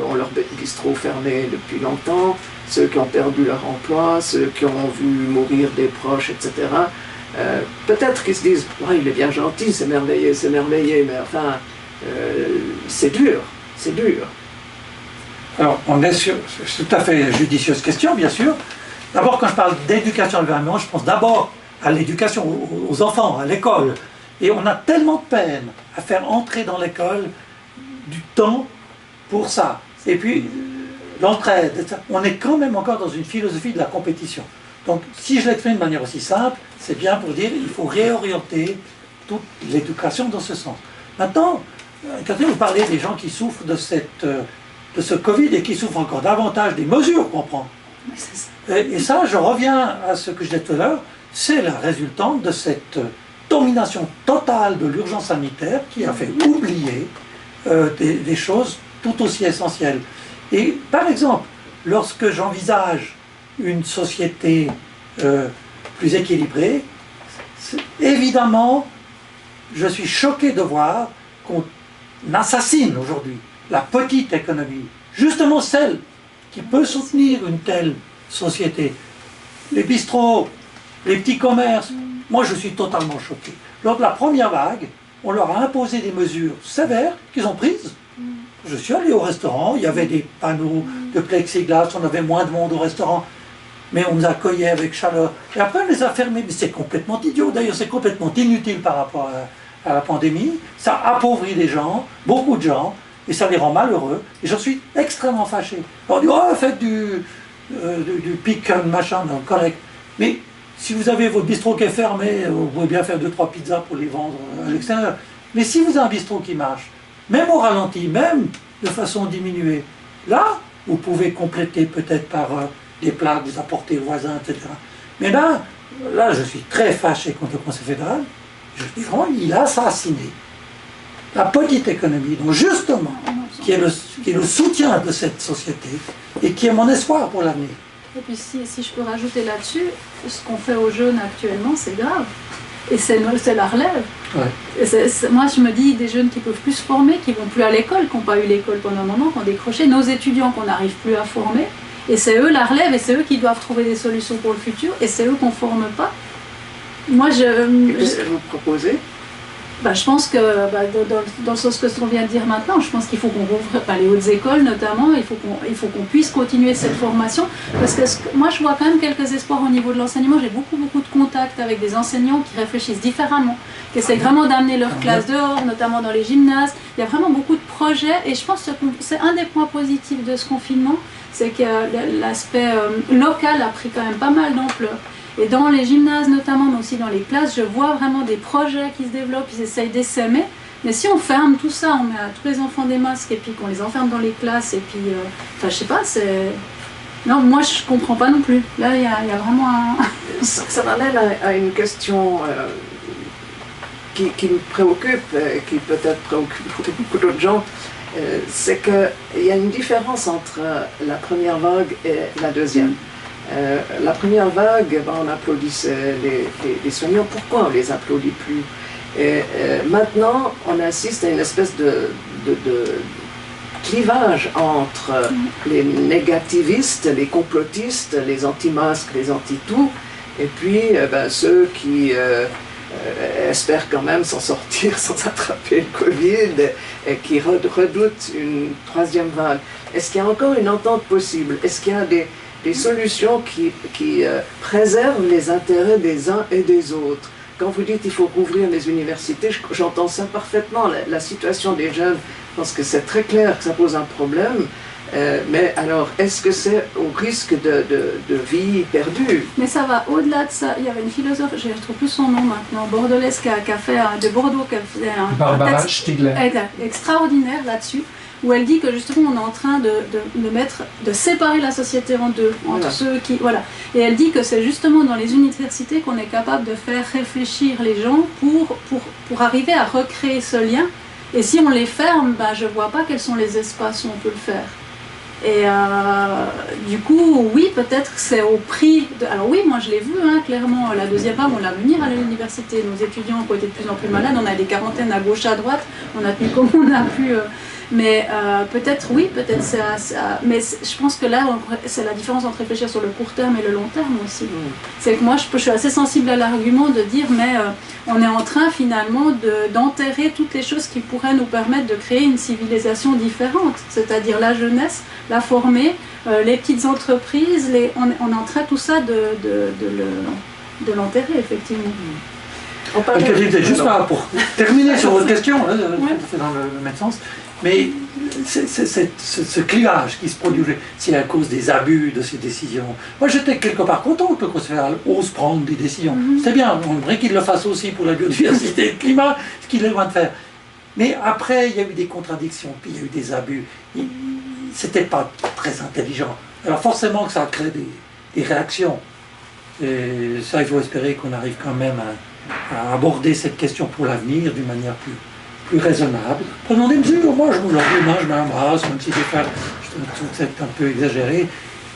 ont leur bistrot fermé depuis longtemps, ceux qui ont perdu leur emploi, ceux qui ont vu mourir des proches, etc. Peut-être qu'ils se disent oh, il est bien gentil, c'est merveilleux, mais enfin, c'est dur, c'est dur. Alors, on est sur tout à fait judicieuse question, bien sûr. D'abord, quand je parle d'éducation à l'environnement, je pense d'abord à l'éducation, aux enfants, à l'école. Et on a tellement de peine à faire entrer dans l'école du temps pour ça. Et puis, l'entraide, on est quand même encore dans une philosophie de la compétition. Donc, si je l'exprime de manière aussi simple, c'est bien pour dire qu'il faut réorienter toute l'éducation dans ce sens. Maintenant, Catherine, vous parlez des gens qui souffrent de ce Covid et qui souffrent encore davantage des mesures qu'on prend. Et ça, je reviens à ce que je disais tout à l'heure, c'est la résultante de cette domination totale de l'urgence sanitaire qui a fait oublier des choses tout aussi essentielles. Et par exemple, lorsque j'envisage une société plus équilibrée, évidemment, je suis choqué de voir qu'on assassine aujourd'hui la petite économie, justement celle qui peut soutenir une telle société. Les bistrots, les petits commerces, moi je suis totalement choqué. Lors de la première vague, on leur a imposé des mesures sévères qu'ils ont prises. Je suis allé au restaurant, il y avait des panneaux de plexiglas, on avait moins de monde au restaurant, mais on nous accueillait avec chaleur. Et après on les a fermés, mais c'est complètement idiot, d'ailleurs c'est complètement inutile par rapport à la pandémie. Ça appauvrit les gens, beaucoup de gens, et ça les rend malheureux, et j'en suis extrêmement fâché. On dit, oh, faites du pick and machin, non, correct. Mais si vous avez votre bistrot qui est fermé, vous pouvez bien faire 2-3 pizzas pour les vendre à l'extérieur. Mais si vous avez un bistrot qui marche, même au ralenti, même de façon diminuée, là, vous pouvez compléter peut-être par des plats que vous apportez aux voisins, etc. Mais là, je suis très fâché contre le Conseil fédéral. Je dis vraiment, il a assassiné la petite économie, donc justement, qui est le soutien de cette société et qui est mon espoir pour l'avenir. Et puis si je peux rajouter là-dessus, ce qu'on fait aux jeunes actuellement, c'est grave. Et c'est la relève. Ouais. Moi, je me dis, des jeunes qui ne peuvent plus se former, qui ne vont plus à l'école, qui n'ont pas eu l'école pendant un moment, qui ont décroché, nos étudiants qu'on n'arrive plus à former, et c'est eux la relève, et c'est eux qui doivent trouver des solutions pour le futur, et c'est eux qu'on ne forme pas. Moi, qu'est-ce que vous proposez ? Je pense que, dans le sens que on vient de dire maintenant, je pense qu'il faut qu'on rouvre les hautes écoles notamment, il faut qu'on puisse continuer cette formation, parce que moi je vois quand même quelques espoirs au niveau de l'enseignement. J'ai beaucoup de contacts avec des enseignants qui réfléchissent différemment, qui essaient vraiment d'amener leur classe dehors, notamment dans les gymnases. Il y a vraiment beaucoup de projets, et je pense que c'est un des points positifs de ce confinement, c'est que l'aspect local a pris quand même pas mal d'ampleur. Et dans les gymnases notamment, mais aussi dans les classes, je vois vraiment des projets qui se développent, ils essayent d'essaimer. Mais si on ferme tout ça, on met à tous les enfants des masques et puis qu'on les enferme dans les classes et puis... je sais pas, c'est... Non, moi je comprends pas non plus. Là, il y a vraiment un... Ça m'amène à une question qui me préoccupe et qui peut-être préoccupe beaucoup d'autres gens. C'est qu'il y a une différence entre la première vague et la deuxième. La première vague, on applaudissait les soignants. Pourquoi on ne les applaudit plus? Et maintenant, on assiste à une espèce de clivage entre les négativistes, les complotistes, les anti-masques, les anti-tout, et puis ceux qui espèrent quand même s'en sortir sans attraper le Covid et qui redoutent une troisième vague. Est-ce qu'il y a encore une entente possible? Est-ce qu'il y a des solutions qui préservent les intérêts des uns et des autres? Quand vous dites qu'il faut rouvrir les universités, j'entends ça parfaitement. La situation des jeunes, je pense que c'est très clair que ça pose un problème. Mais alors, est-ce que c'est au risque de vie perdue? Mais ça va au-delà de ça. Il y avait une philosophe, je ne trouve plus son nom maintenant, bordelaise, qui a fait de Bordeaux, qui a fait Barbara texte Stiegler. extraordinaire là-dessus, où elle dit que justement on est en train de séparer la société en deux, entre Voilà. ceux qui... Voilà. Et elle dit que c'est justement dans les universités qu'on est capable de faire réfléchir les gens pour arriver à recréer ce lien. Et si on les ferme, ben, je ne vois pas quels sont les espaces où on peut le faire. Et du coup, oui, peut-être que c'est au prix de... Alors oui, moi je l'ai vu, hein, clairement, la deuxième vague, on l'a vu venir à l'université. Nos étudiants ont été de plus en plus malades, on a des quarantaines à gauche, à droite, on a tenu comme on a pu... Mais peut-être, oui, peut-être mais je pense que là, c'est la différence entre réfléchir sur le court terme et le long terme aussi. C'est que moi, je suis assez sensible à l'argument de dire, mais on est en train finalement d'enterrer toutes les choses qui pourraient nous permettre de créer une civilisation différente. C'est-à-dire la jeunesse, la former, les petites entreprises, on est en train tout ça de l'enterrer, effectivement. Juste là, pour terminer sur votre question, hein, c'est dans le même sens, mais ce clivage qui se produit, c'est à cause des abus de ces décisions. Moi, j'étais quelque part content que le Conseil fédéral ose prendre des décisions. C'est bien, on aimerait qu'il le fasse aussi pour la biodiversité et le climat, ce qu'il est loin de faire. Mais après, il y a eu des contradictions, puis il y a eu des abus. C'était pas très intelligent. Alors forcément que ça a créé des réactions. Et ça, il faut espérer qu'on arrive quand même à aborder cette question pour l'avenir d'une manière plus raisonnable. Prenons des mesures, moi je vous leur dis, je m'embrasse, même si je trouve que c'est un peu exagéré,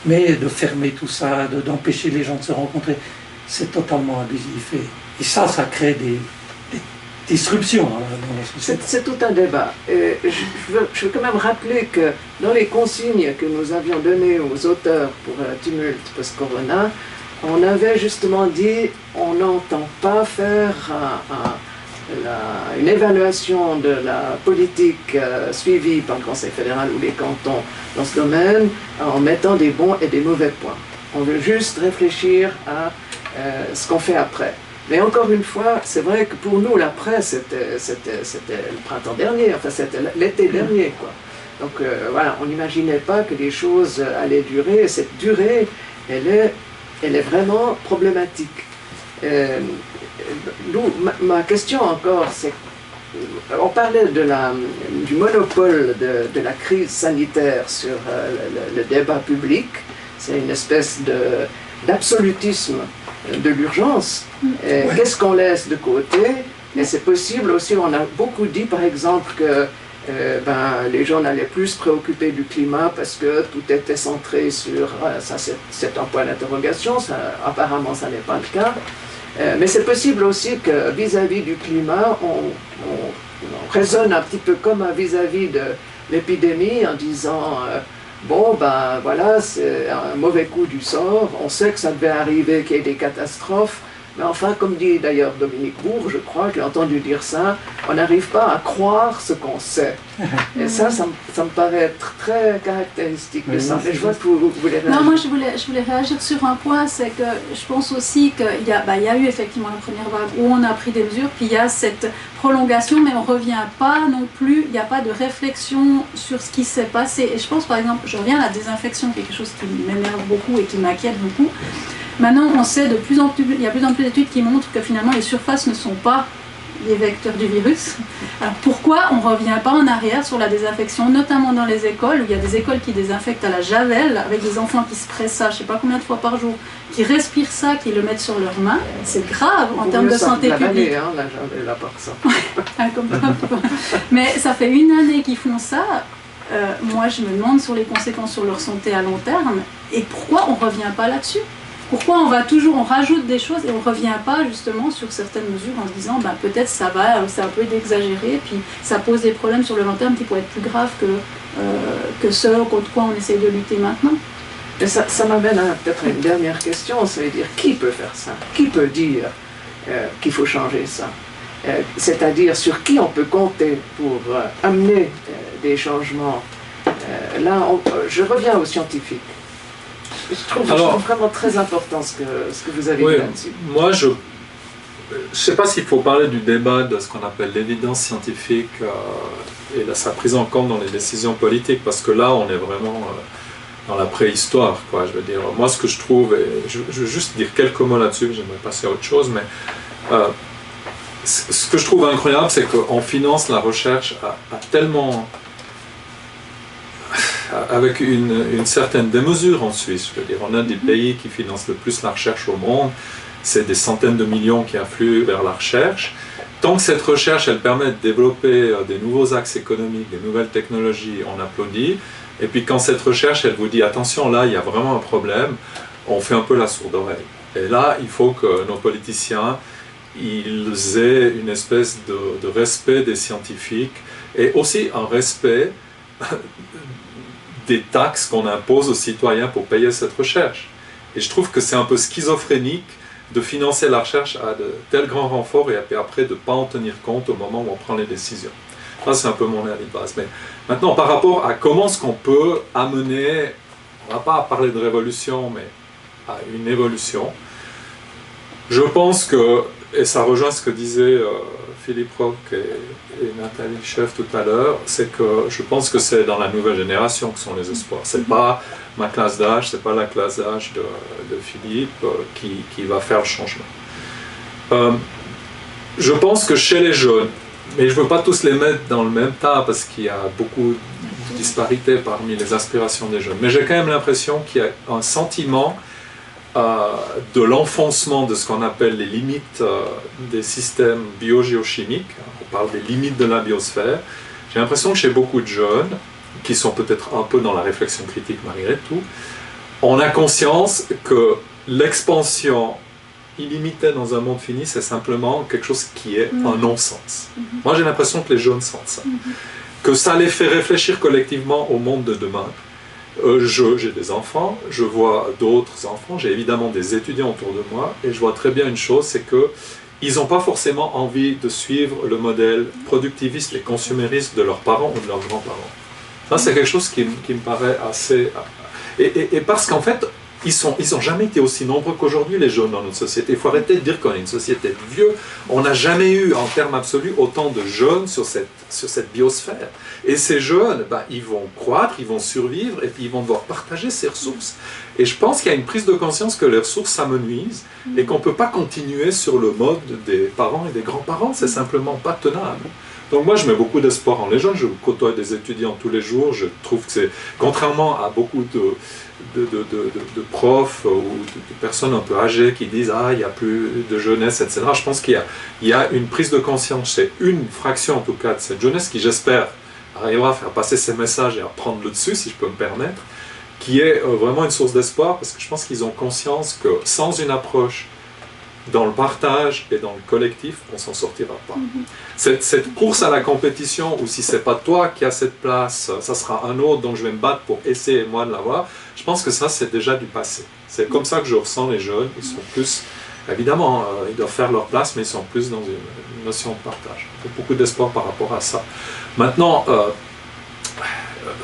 mais de fermer tout ça, d'empêcher les gens de se rencontrer, c'est totalement abusif. Et ça crée des disruptions dans la société. C'est tout un débat. Je veux quand même rappeler que dans les consignes que nous avions données aux auteurs pour Tumulte post-corona, on avait justement dit on n'entend pas faire une évaluation de la politique suivie par le Conseil fédéral ou les cantons dans ce domaine en mettant des bons et des mauvais points. On veut juste réfléchir à ce qu'on fait après. Mais encore une fois, c'est vrai que pour nous, l'après, c'était le printemps dernier, enfin c'était l'été dernier, quoi. Donc voilà, on n'imaginait pas que les choses allaient durer, et cette durée, elle est vraiment problématique. Ma question encore, c'est, on parlait du monopole de la crise sanitaire sur le débat public, c'est une espèce d'absolutisme de l'urgence. Qu'est-ce qu'on laisse de côté? Et c'est possible aussi, on a beaucoup dit par exemple que les gens n'allaient plus se préoccuper du climat parce que tout était centré sur ça, c'est un point d'interrogation, apparemment ça n'est pas le cas. Mais c'est possible aussi que vis-à-vis du climat, on raisonne un petit peu comme vis-à-vis de l'épidémie en disant bon ben voilà, c'est un mauvais coup du sort, on sait que ça devait arriver, qu'il y ait des catastrophes. Mais enfin, comme dit d'ailleurs Dominique Bourg, je crois, j'ai entendu dire ça, on n'arrive pas à croire ce qu'on sait. Et ça me paraît être très caractéristique de ça. Mais je vois que vous voulez réagir. Non, moi je voulais réagir sur un point, c'est que je pense aussi qu'il y a eu effectivement la première vague où on a pris des mesures, puis il y a cette prolongation, mais on ne revient pas non plus, il n'y a pas de réflexion sur ce qui s'est passé. Et je pense par exemple, je reviens à la désinfection, quelque chose qui m'énerve beaucoup et qui m'inquiète beaucoup. Maintenant, on sait il y a de plus en plus d'études qui montrent que finalement les surfaces ne sont pas les vecteurs du virus. Alors pourquoi on ne revient pas en arrière sur la désinfection, notamment dans les écoles, où il y a des écoles qui désinfectent à la javel, avec des enfants qui spraient ça, je ne sais pas combien de fois par jour, qui respirent ça, qui le mettent sur leurs mains. C'est grave en termes de santé publique. La javel, à part ça. Mais ça fait une année qu'ils font ça. Moi, je me demande sur les conséquences sur leur santé à long terme. Et pourquoi on ne revient pas là-dessus ? Pourquoi on rajoute des choses et on ne revient pas justement sur certaines mesures en se disant peut-être c'est un peu exagéré, puis ça pose des problèmes sur le long terme qui pourraient être plus graves que ceux contre quoi on essaye de lutter maintenant. Et ça m'amène peut-être à une dernière question, ça veut dire qui peut faire ça? Qui peut dire qu'il faut changer ça? C'est-à-dire sur qui on peut compter pour amener des changements? Là, je reviens aux scientifiques. Je trouve vraiment très important ce que vous avez dit là-dessus. Moi, je ne sais pas s'il faut parler du débat de ce qu'on appelle l'évidence scientifique et de sa prise en compte dans les décisions politiques, parce que là, on est vraiment dans la préhistoire, quoi. Je veux dire, moi, ce que je trouve, et je veux juste dire quelques mots là-dessus, j'aimerais passer à autre chose, mais ce que je trouve incroyable, c'est qu'on finance la recherche à tellement... avec une certaine démesure en Suisse. Je veux dire, on a des pays qui financent le plus la recherche au monde, c'est des centaines de millions qui affluent vers la recherche. Tant que cette recherche, elle permet de développer des nouveaux axes économiques, des nouvelles technologies, on applaudit. Et puis quand cette recherche, elle vous dit, attention, là, il y a vraiment un problème, on fait un peu la sourde oreille. Et là, il faut que nos politiciens, ils aient une espèce de respect des scientifiques et aussi un respect des taxes qu'on impose aux citoyens pour payer cette recherche. Et je trouve que c'est un peu schizophrénique de financer la recherche à de tels grands renforts et après de ne pas en tenir compte au moment où on prend les décisions. Ça, c'est un peu mon avis de base. Mais maintenant, par rapport à comment est-ce qu'on peut amener, on ne va pas parler de révolution, mais à une évolution, je pense que, et ça rejoint ce que disaient Philippe Roch et Nathalie Chef tout à l'heure, c'est que je pense que c'est dans la nouvelle génération que sont les espoirs. C'est pas ma classe d'âge, c'est pas la classe d'âge de Philippe qui va faire le changement. Je pense que chez les jeunes, mais je ne veux pas tous les mettre dans le même tas parce qu'il y a beaucoup de disparités parmi les aspirations des jeunes, mais j'ai quand même l'impression qu'il y a un sentiment de l'enfoncement de ce qu'on appelle les limites des systèmes biogéochimiques. On parle des limites de la biosphère. J'ai l'impression que chez beaucoup de jeunes, qui sont peut-être un peu dans la réflexion critique malgré tout, on a conscience que l'expansion illimitée dans un monde fini, c'est simplement quelque chose qui est un non-sens. Moi, j'ai l'impression que les jeunes sentent ça. Que ça les fait réfléchir collectivement au monde de demain. J'ai des enfants, je vois d'autres enfants, j'ai évidemment des étudiants autour de moi, et je vois très bien une chose, c'est qu'ils n'ont pas forcément envie de suivre le modèle productiviste et consumériste de leurs parents ou de leurs grands-parents. Ça, c'est quelque chose qui me paraît assez... Et parce qu'en fait, ils n'ont jamais été aussi nombreux qu'aujourd'hui, les jeunes, dans notre société. Il faut arrêter de dire qu'on est une société de vieux. On n'a jamais eu, en termes absolus, autant de jeunes sur cette biosphère. Et ces jeunes, ils vont croître, ils vont survivre, et puis ils vont devoir partager ces ressources. Et je pense qu'il y a une prise de conscience que les ressources s'amenuisent, et qu'on ne peut pas continuer sur le mode des parents et des grands-parents. C'est simplement pas tenable. Donc moi, je mets beaucoup d'espoir en les jeunes. Je côtoie des étudiants tous les jours. Je trouve que c'est, contrairement à beaucoup de profs ou de personnes un peu âgées qui disent « Ah, il n'y a plus de jeunesse, etc. » Je pense qu'il y a une prise de conscience chez une fraction, en tout cas, de cette jeunesse qui, j'espère, arrivera à faire passer ces messages et à prendre le dessus, si je peux me permettre, qui est vraiment une source d'espoir, parce que je pense qu'ils ont conscience que sans une approche dans le partage et dans le collectif, on ne s'en sortira pas. Cette course à la compétition, où si ce n'est pas toi qui as cette place, ça sera un autre dont je vais me battre pour essayer moi de l'avoir, je pense que ça c'est déjà du passé. C'est comme ça que je ressens les jeunes, ils sont plus, évidemment, ils doivent faire leur place, mais ils sont plus dans une notion de partage. Il y a beaucoup d'espoir par rapport à ça. Maintenant,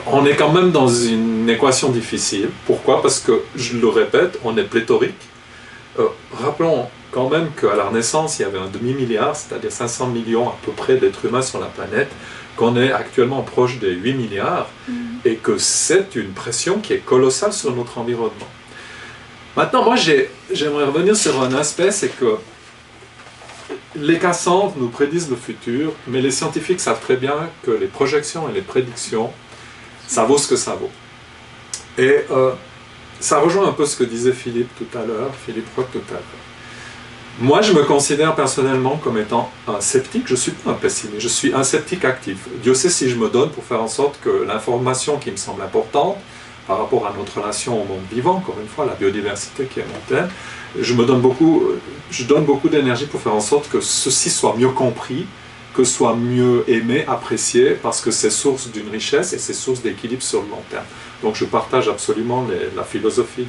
on est quand même dans une équation difficile. Pourquoi? Parce que, je le répète, on est pléthorique. Rappelons quand même qu'à la Renaissance, il y avait un demi-milliard, c'est-à-dire 500 millions à peu près d'êtres humains sur la planète, qu'on est actuellement proche des 8 milliards, et que c'est une pression qui est colossale sur notre environnement. Maintenant, moi, j'aimerais revenir sur un aspect, c'est que les Cassandres nous prédisent le futur, mais les scientifiques savent très bien que les projections et les prédictions, ça vaut ce que ça vaut. Et ça rejoint un peu ce que disait Philippe Roch tout à l'heure. Moi, je me considère personnellement comme étant un sceptique. Je ne suis pas un pessimiste, je suis un sceptique actif. Dieu sait si je me donne pour faire en sorte que l'information qui me semble importante par rapport à notre relation au monde vivant, encore une fois, la biodiversité qui est mon thème, je donne beaucoup d'énergie pour faire en sorte que ceci soit mieux compris, que soit mieux aimé, apprécié, parce que c'est source d'une richesse et c'est source d'équilibre sur le long terme. Donc je partage absolument la philosophie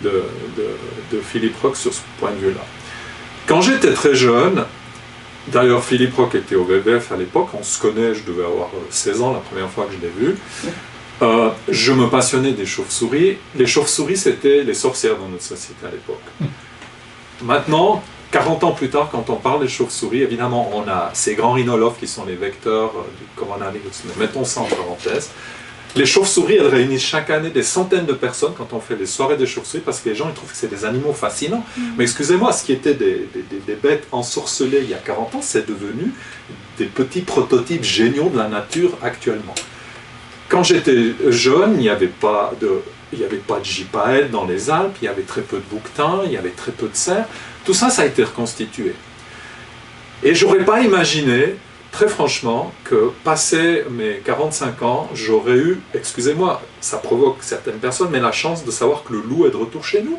de Philippe Roch sur ce point de vue-là. Quand j'étais très jeune, d'ailleurs Philippe Roch était au WWF à l'époque, on se connaît, je devais avoir 16 ans la première fois que je l'ai vu, je me passionnais des chauves-souris. Les chauves-souris, c'était les sorcières dans notre société à l'époque. Maintenant, 40 ans plus tard, quand on parle des chauves-souris, évidemment, on a ces grands rhinolophes qui sont les vecteurs du coronavirus, mais mettons ça en parenthèse. Les chauves-souris, elles réunissent chaque année des centaines de personnes quand on fait les soirées des chauves-souris, parce que les gens ils trouvent que c'est des animaux fascinants. Mais excusez-moi, ce qui était des bêtes ensorcelées il y a 40 ans, c'est devenu des petits prototypes géniaux de la nature actuellement. Quand j'étais jeune, il n'y avait pas de gypaètes dans les Alpes, il y avait très peu de bouquetins, il y avait très peu de cerfs. Tout ça, ça a été reconstitué. Et j'aurais pas imaginé, très franchement, que passé mes 45 ans, j'aurais eu, excusez-moi, ça provoque certaines personnes, mais la chance de savoir que le loup est de retour chez nous.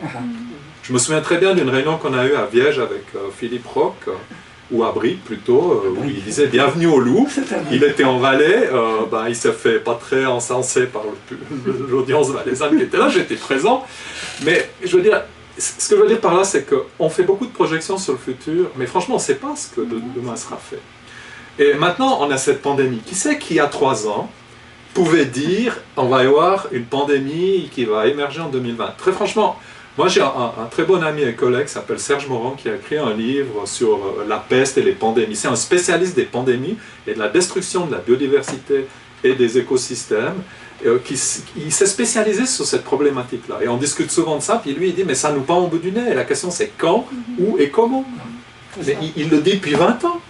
Je me souviens très bien d'une réunion qu'on a eue à Viège avec Philippe Roch, ou à Brie plutôt, où il disait « Bienvenue au loup ». Il était en Valais, il s'est fait pas très encensé par l'audience valaisanne qui était là, j'étais présent. Mais je veux dire, ce que je veux dire par là, c'est qu'on fait beaucoup de projections sur le futur, mais franchement, on ne sait pas ce que demain sera fait. Et maintenant, on a cette pandémie. Qui c'est qui, il y a 3 ans, pouvait dire on va y avoir une pandémie qui va émerger en 2020 ? Très franchement, moi j'ai un très bon ami et collègue qui s'appelle Serge Morand qui a écrit un livre sur la peste et les pandémies. C'est un spécialiste des pandémies et de la destruction de la biodiversité et des écosystèmes. Il s'est spécialisé sur cette problématique-là. Et on discute souvent de ça, puis lui il dit mais ça nous pend au bout du nez. Et la question c'est quand, où et comment. Mais il le dit depuis 20 ans.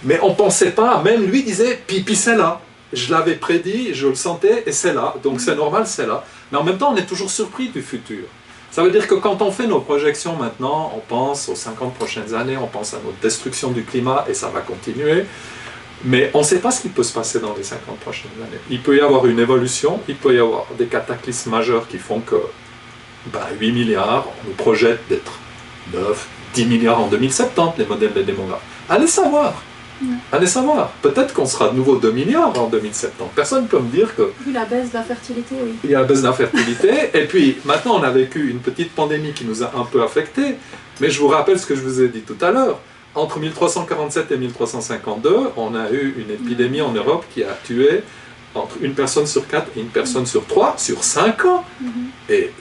Mais on ne pensait pas, même lui disait puis c'est là. Je l'avais prédit, je le sentais et c'est là. Donc c'est normal, c'est là. Mais en même temps on est toujours surpris du futur. Ça veut dire que quand on fait nos projections maintenant, on pense aux 50 prochaines années, on pense à notre destruction du climat et ça va continuer. Mais on ne sait pas ce qui peut se passer dans les 50 prochaines années. Il peut y avoir une évolution, il peut y avoir des cataclysmes majeurs qui font que 8 milliards, on nous projette d'être 9, 10 milliards en 2070, les modèles des démographes. Allez savoir! Allez savoir, peut-être qu'on sera de nouveau 2 milliards en 2070. Personne ne peut me dire que... Vu la baisse de la fertilité, oui. Il y a la baisse de la fertilité. Et puis, maintenant, on a vécu une petite pandémie qui nous a un peu affectés. Mais je vous rappelle ce que je vous ai dit tout à l'heure. Entre 1347 et 1352, on a eu une épidémie en Europe qui a tué entre une personne sur 4 et une personne sur 3 sur 5 ans. Et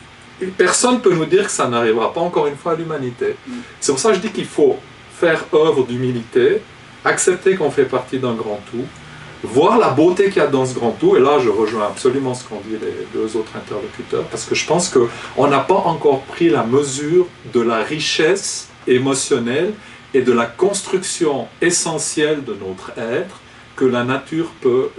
personne ne peut nous dire que ça n'arrivera pas encore une fois à l'humanité. C'est pour ça que je dis qu'il faut faire œuvre d'humilité, accepter qu'on fait partie d'un grand tout, voir la beauté qu'il y a dans ce grand tout, et là je rejoins absolument ce qu'ont dit les 2 autres interlocuteurs, parce que je pense qu'on n'a pas encore pris la mesure de la richesse émotionnelle et de la construction essentielle de notre être que la nature peut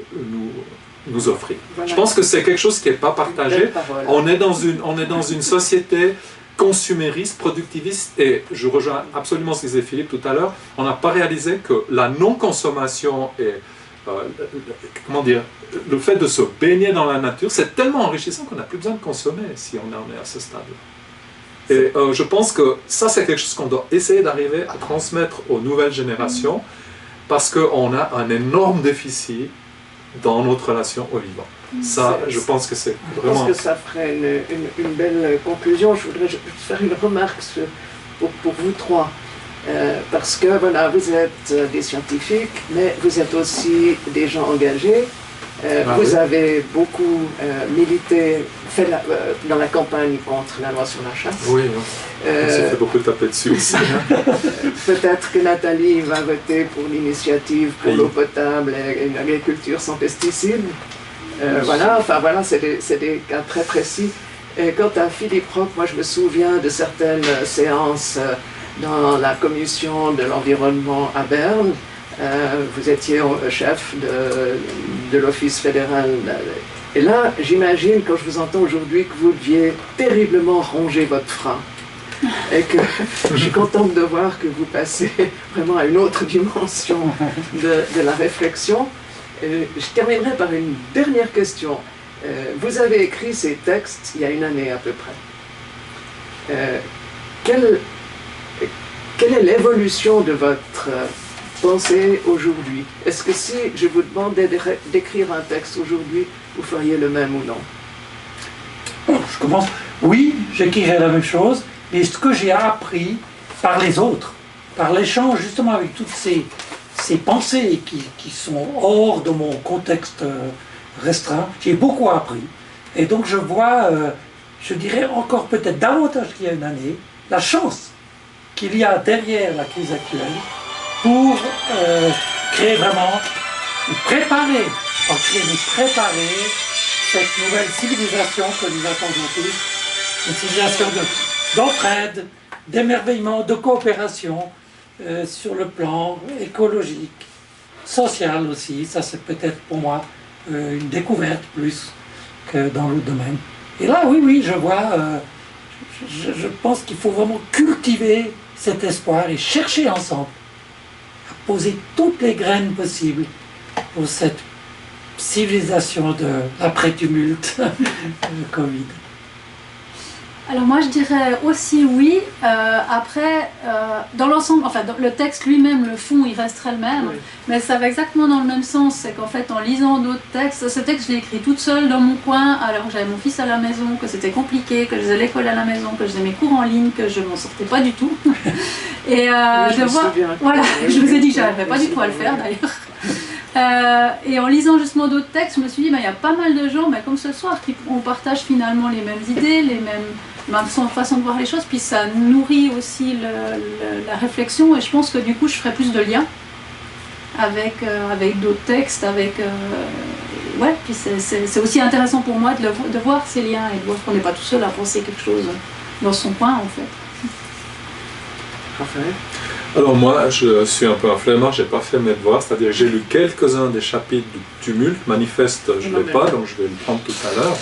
nous offrir. Voilà. Je pense que c'est quelque chose qui n'est pas partagé. On est dans une société consumériste, productiviste, et je rejoins absolument ce que disait Philippe tout à l'heure, on n'a pas réalisé que la non-consommation et le fait de se baigner dans la nature, c'est tellement enrichissant qu'on n'a plus besoin de consommer si on en est à ce stade-là. Et je pense que ça, c'est quelque chose qu'on doit essayer d'arriver à transmettre aux nouvelles générations, parce qu'on a un énorme déficit dans notre relation au vivant. Ça, je pense que c'est vraiment... Je pense que ça ferait une belle conclusion. Je voudrais juste faire une remarque pour vous 3. Parce que voilà, vous êtes des scientifiques, mais vous êtes aussi des gens engagés. Vous avez beaucoup milité dans la campagne contre la loi sur la chasse. Oui, on s'est fait beaucoup taper dessus aussi. Peut-être que Nathalie va voter pour l'initiative pour l'eau potable et une agriculture sans pesticides. Voilà, c'est des cas très précis. Et quant à Philippe Roch, moi je me souviens de certaines séances dans la commission de l'environnement à Berne. Vous étiez chef de l'Office fédéral. Et là, j'imagine, quand je vous entends aujourd'hui, que vous deviez terriblement ronger votre frein. Et que je suis contente de voir que vous passez vraiment à une autre dimension de la réflexion. Je terminerai par une dernière question. Vous avez écrit ces textes il y a une année à peu près. Quelle est l'évolution de votre pensée aujourd'hui? Est-ce que si je vous demandais d'écrire un texte aujourd'hui, vous feriez le même ou non? Je commence. Oui, j'écrirai la même chose, mais ce que j'ai appris par les autres, par l'échange justement avec toutes ces pensées qui sont hors de mon contexte restreint, j'ai beaucoup appris. Et donc je vois, je dirais encore peut-être davantage qu'il y a une année, la chance qu'il y a derrière la crise actuelle pour créer vraiment, ou préparer, pas créer, mais préparer cette nouvelle civilisation que nous attendons tous, une civilisation d'entraide, d'émerveillement, de coopération sur le plan écologique, social aussi. Ça, c'est peut-être pour moi une découverte plus que dans l'autre domaine. Et là, oui, je vois, je pense qu'il faut vraiment cultiver cet espoir et chercher ensemble à poser toutes les graines possibles pour cette civilisation de l'après-tumulte Covid. Alors moi je dirais aussi oui, après dans l'ensemble, enfin dans le texte lui-même, le fond il resterait le même, oui. Mais ça va exactement dans le même sens, c'est qu'en fait en lisant d'autres textes, ce texte je l'ai écrit toute seule dans mon coin, alors que j'avais mon fils à la maison, que c'était compliqué, que je faisais l'école à la maison, que je faisais mes cours en ligne, que je m'en sortais pas du tout. Et de voir, voilà, je vous ai dit que je n'arriverais pas du tout à le faire d'ailleurs. Et en lisant justement d'autres textes, je me suis dit, il y a pas mal de gens, comme ce soir, on partage finalement les mêmes idées, les mêmes façon de voir les choses, puis ça nourrit aussi la réflexion, et je pense que du coup je ferai plus de liens avec d'autres textes, ouais, puis c'est aussi intéressant pour moi de voir ces liens et de voir qu'on n'est pas tout seul à penser quelque chose dans son coin en fait. Raphaël ? Alors moi, je suis un peu un flemmard, j'ai pas fait mes devoirs, c'est-à-dire que j'ai lu quelques-uns des chapitres du Tumulte, Manifeste, je ne l'ai pas, donc je vais le prendre tout à l'heure.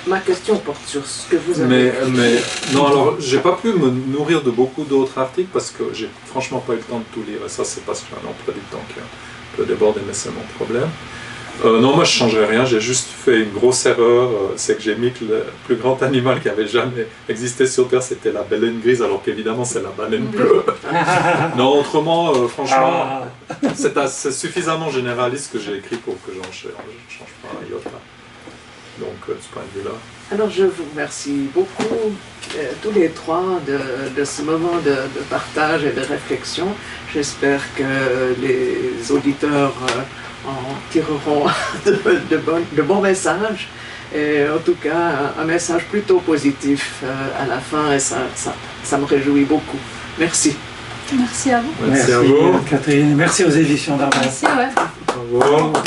Ma question porte sur ce que vous avez écrit. Mais non, alors j'ai pas pu me nourrir de beaucoup d'autres articles parce que j'ai franchement pas eu le temps de tout lire, et ça c'est parce que j'ai un emploi du temps qui est un peu débordé, mais c'est mon problème. Non, moi je changerais rien, j'ai juste fait une grosse erreur, c'est que j'ai mis que le plus grand animal qui avait jamais existé sur Terre c'était la baleine grise, alors qu'évidemment c'est la baleine bleue. Non, autrement, franchement, c'est suffisamment généraliste que j'ai écrit pour que j'en change pas un iota. Donc, de ce point de vue-là. Alors je vous remercie beaucoup, tous les trois, de ce moment de partage et de réflexion. J'espère que les auditeurs en tireront de bons messages, et en tout cas un message plutôt positif à la fin, et ça me réjouit beaucoup. Merci. Merci à vous. Merci à vous. Catherine, merci aux éditions d'Armand. Merci, ouais. Au revoir.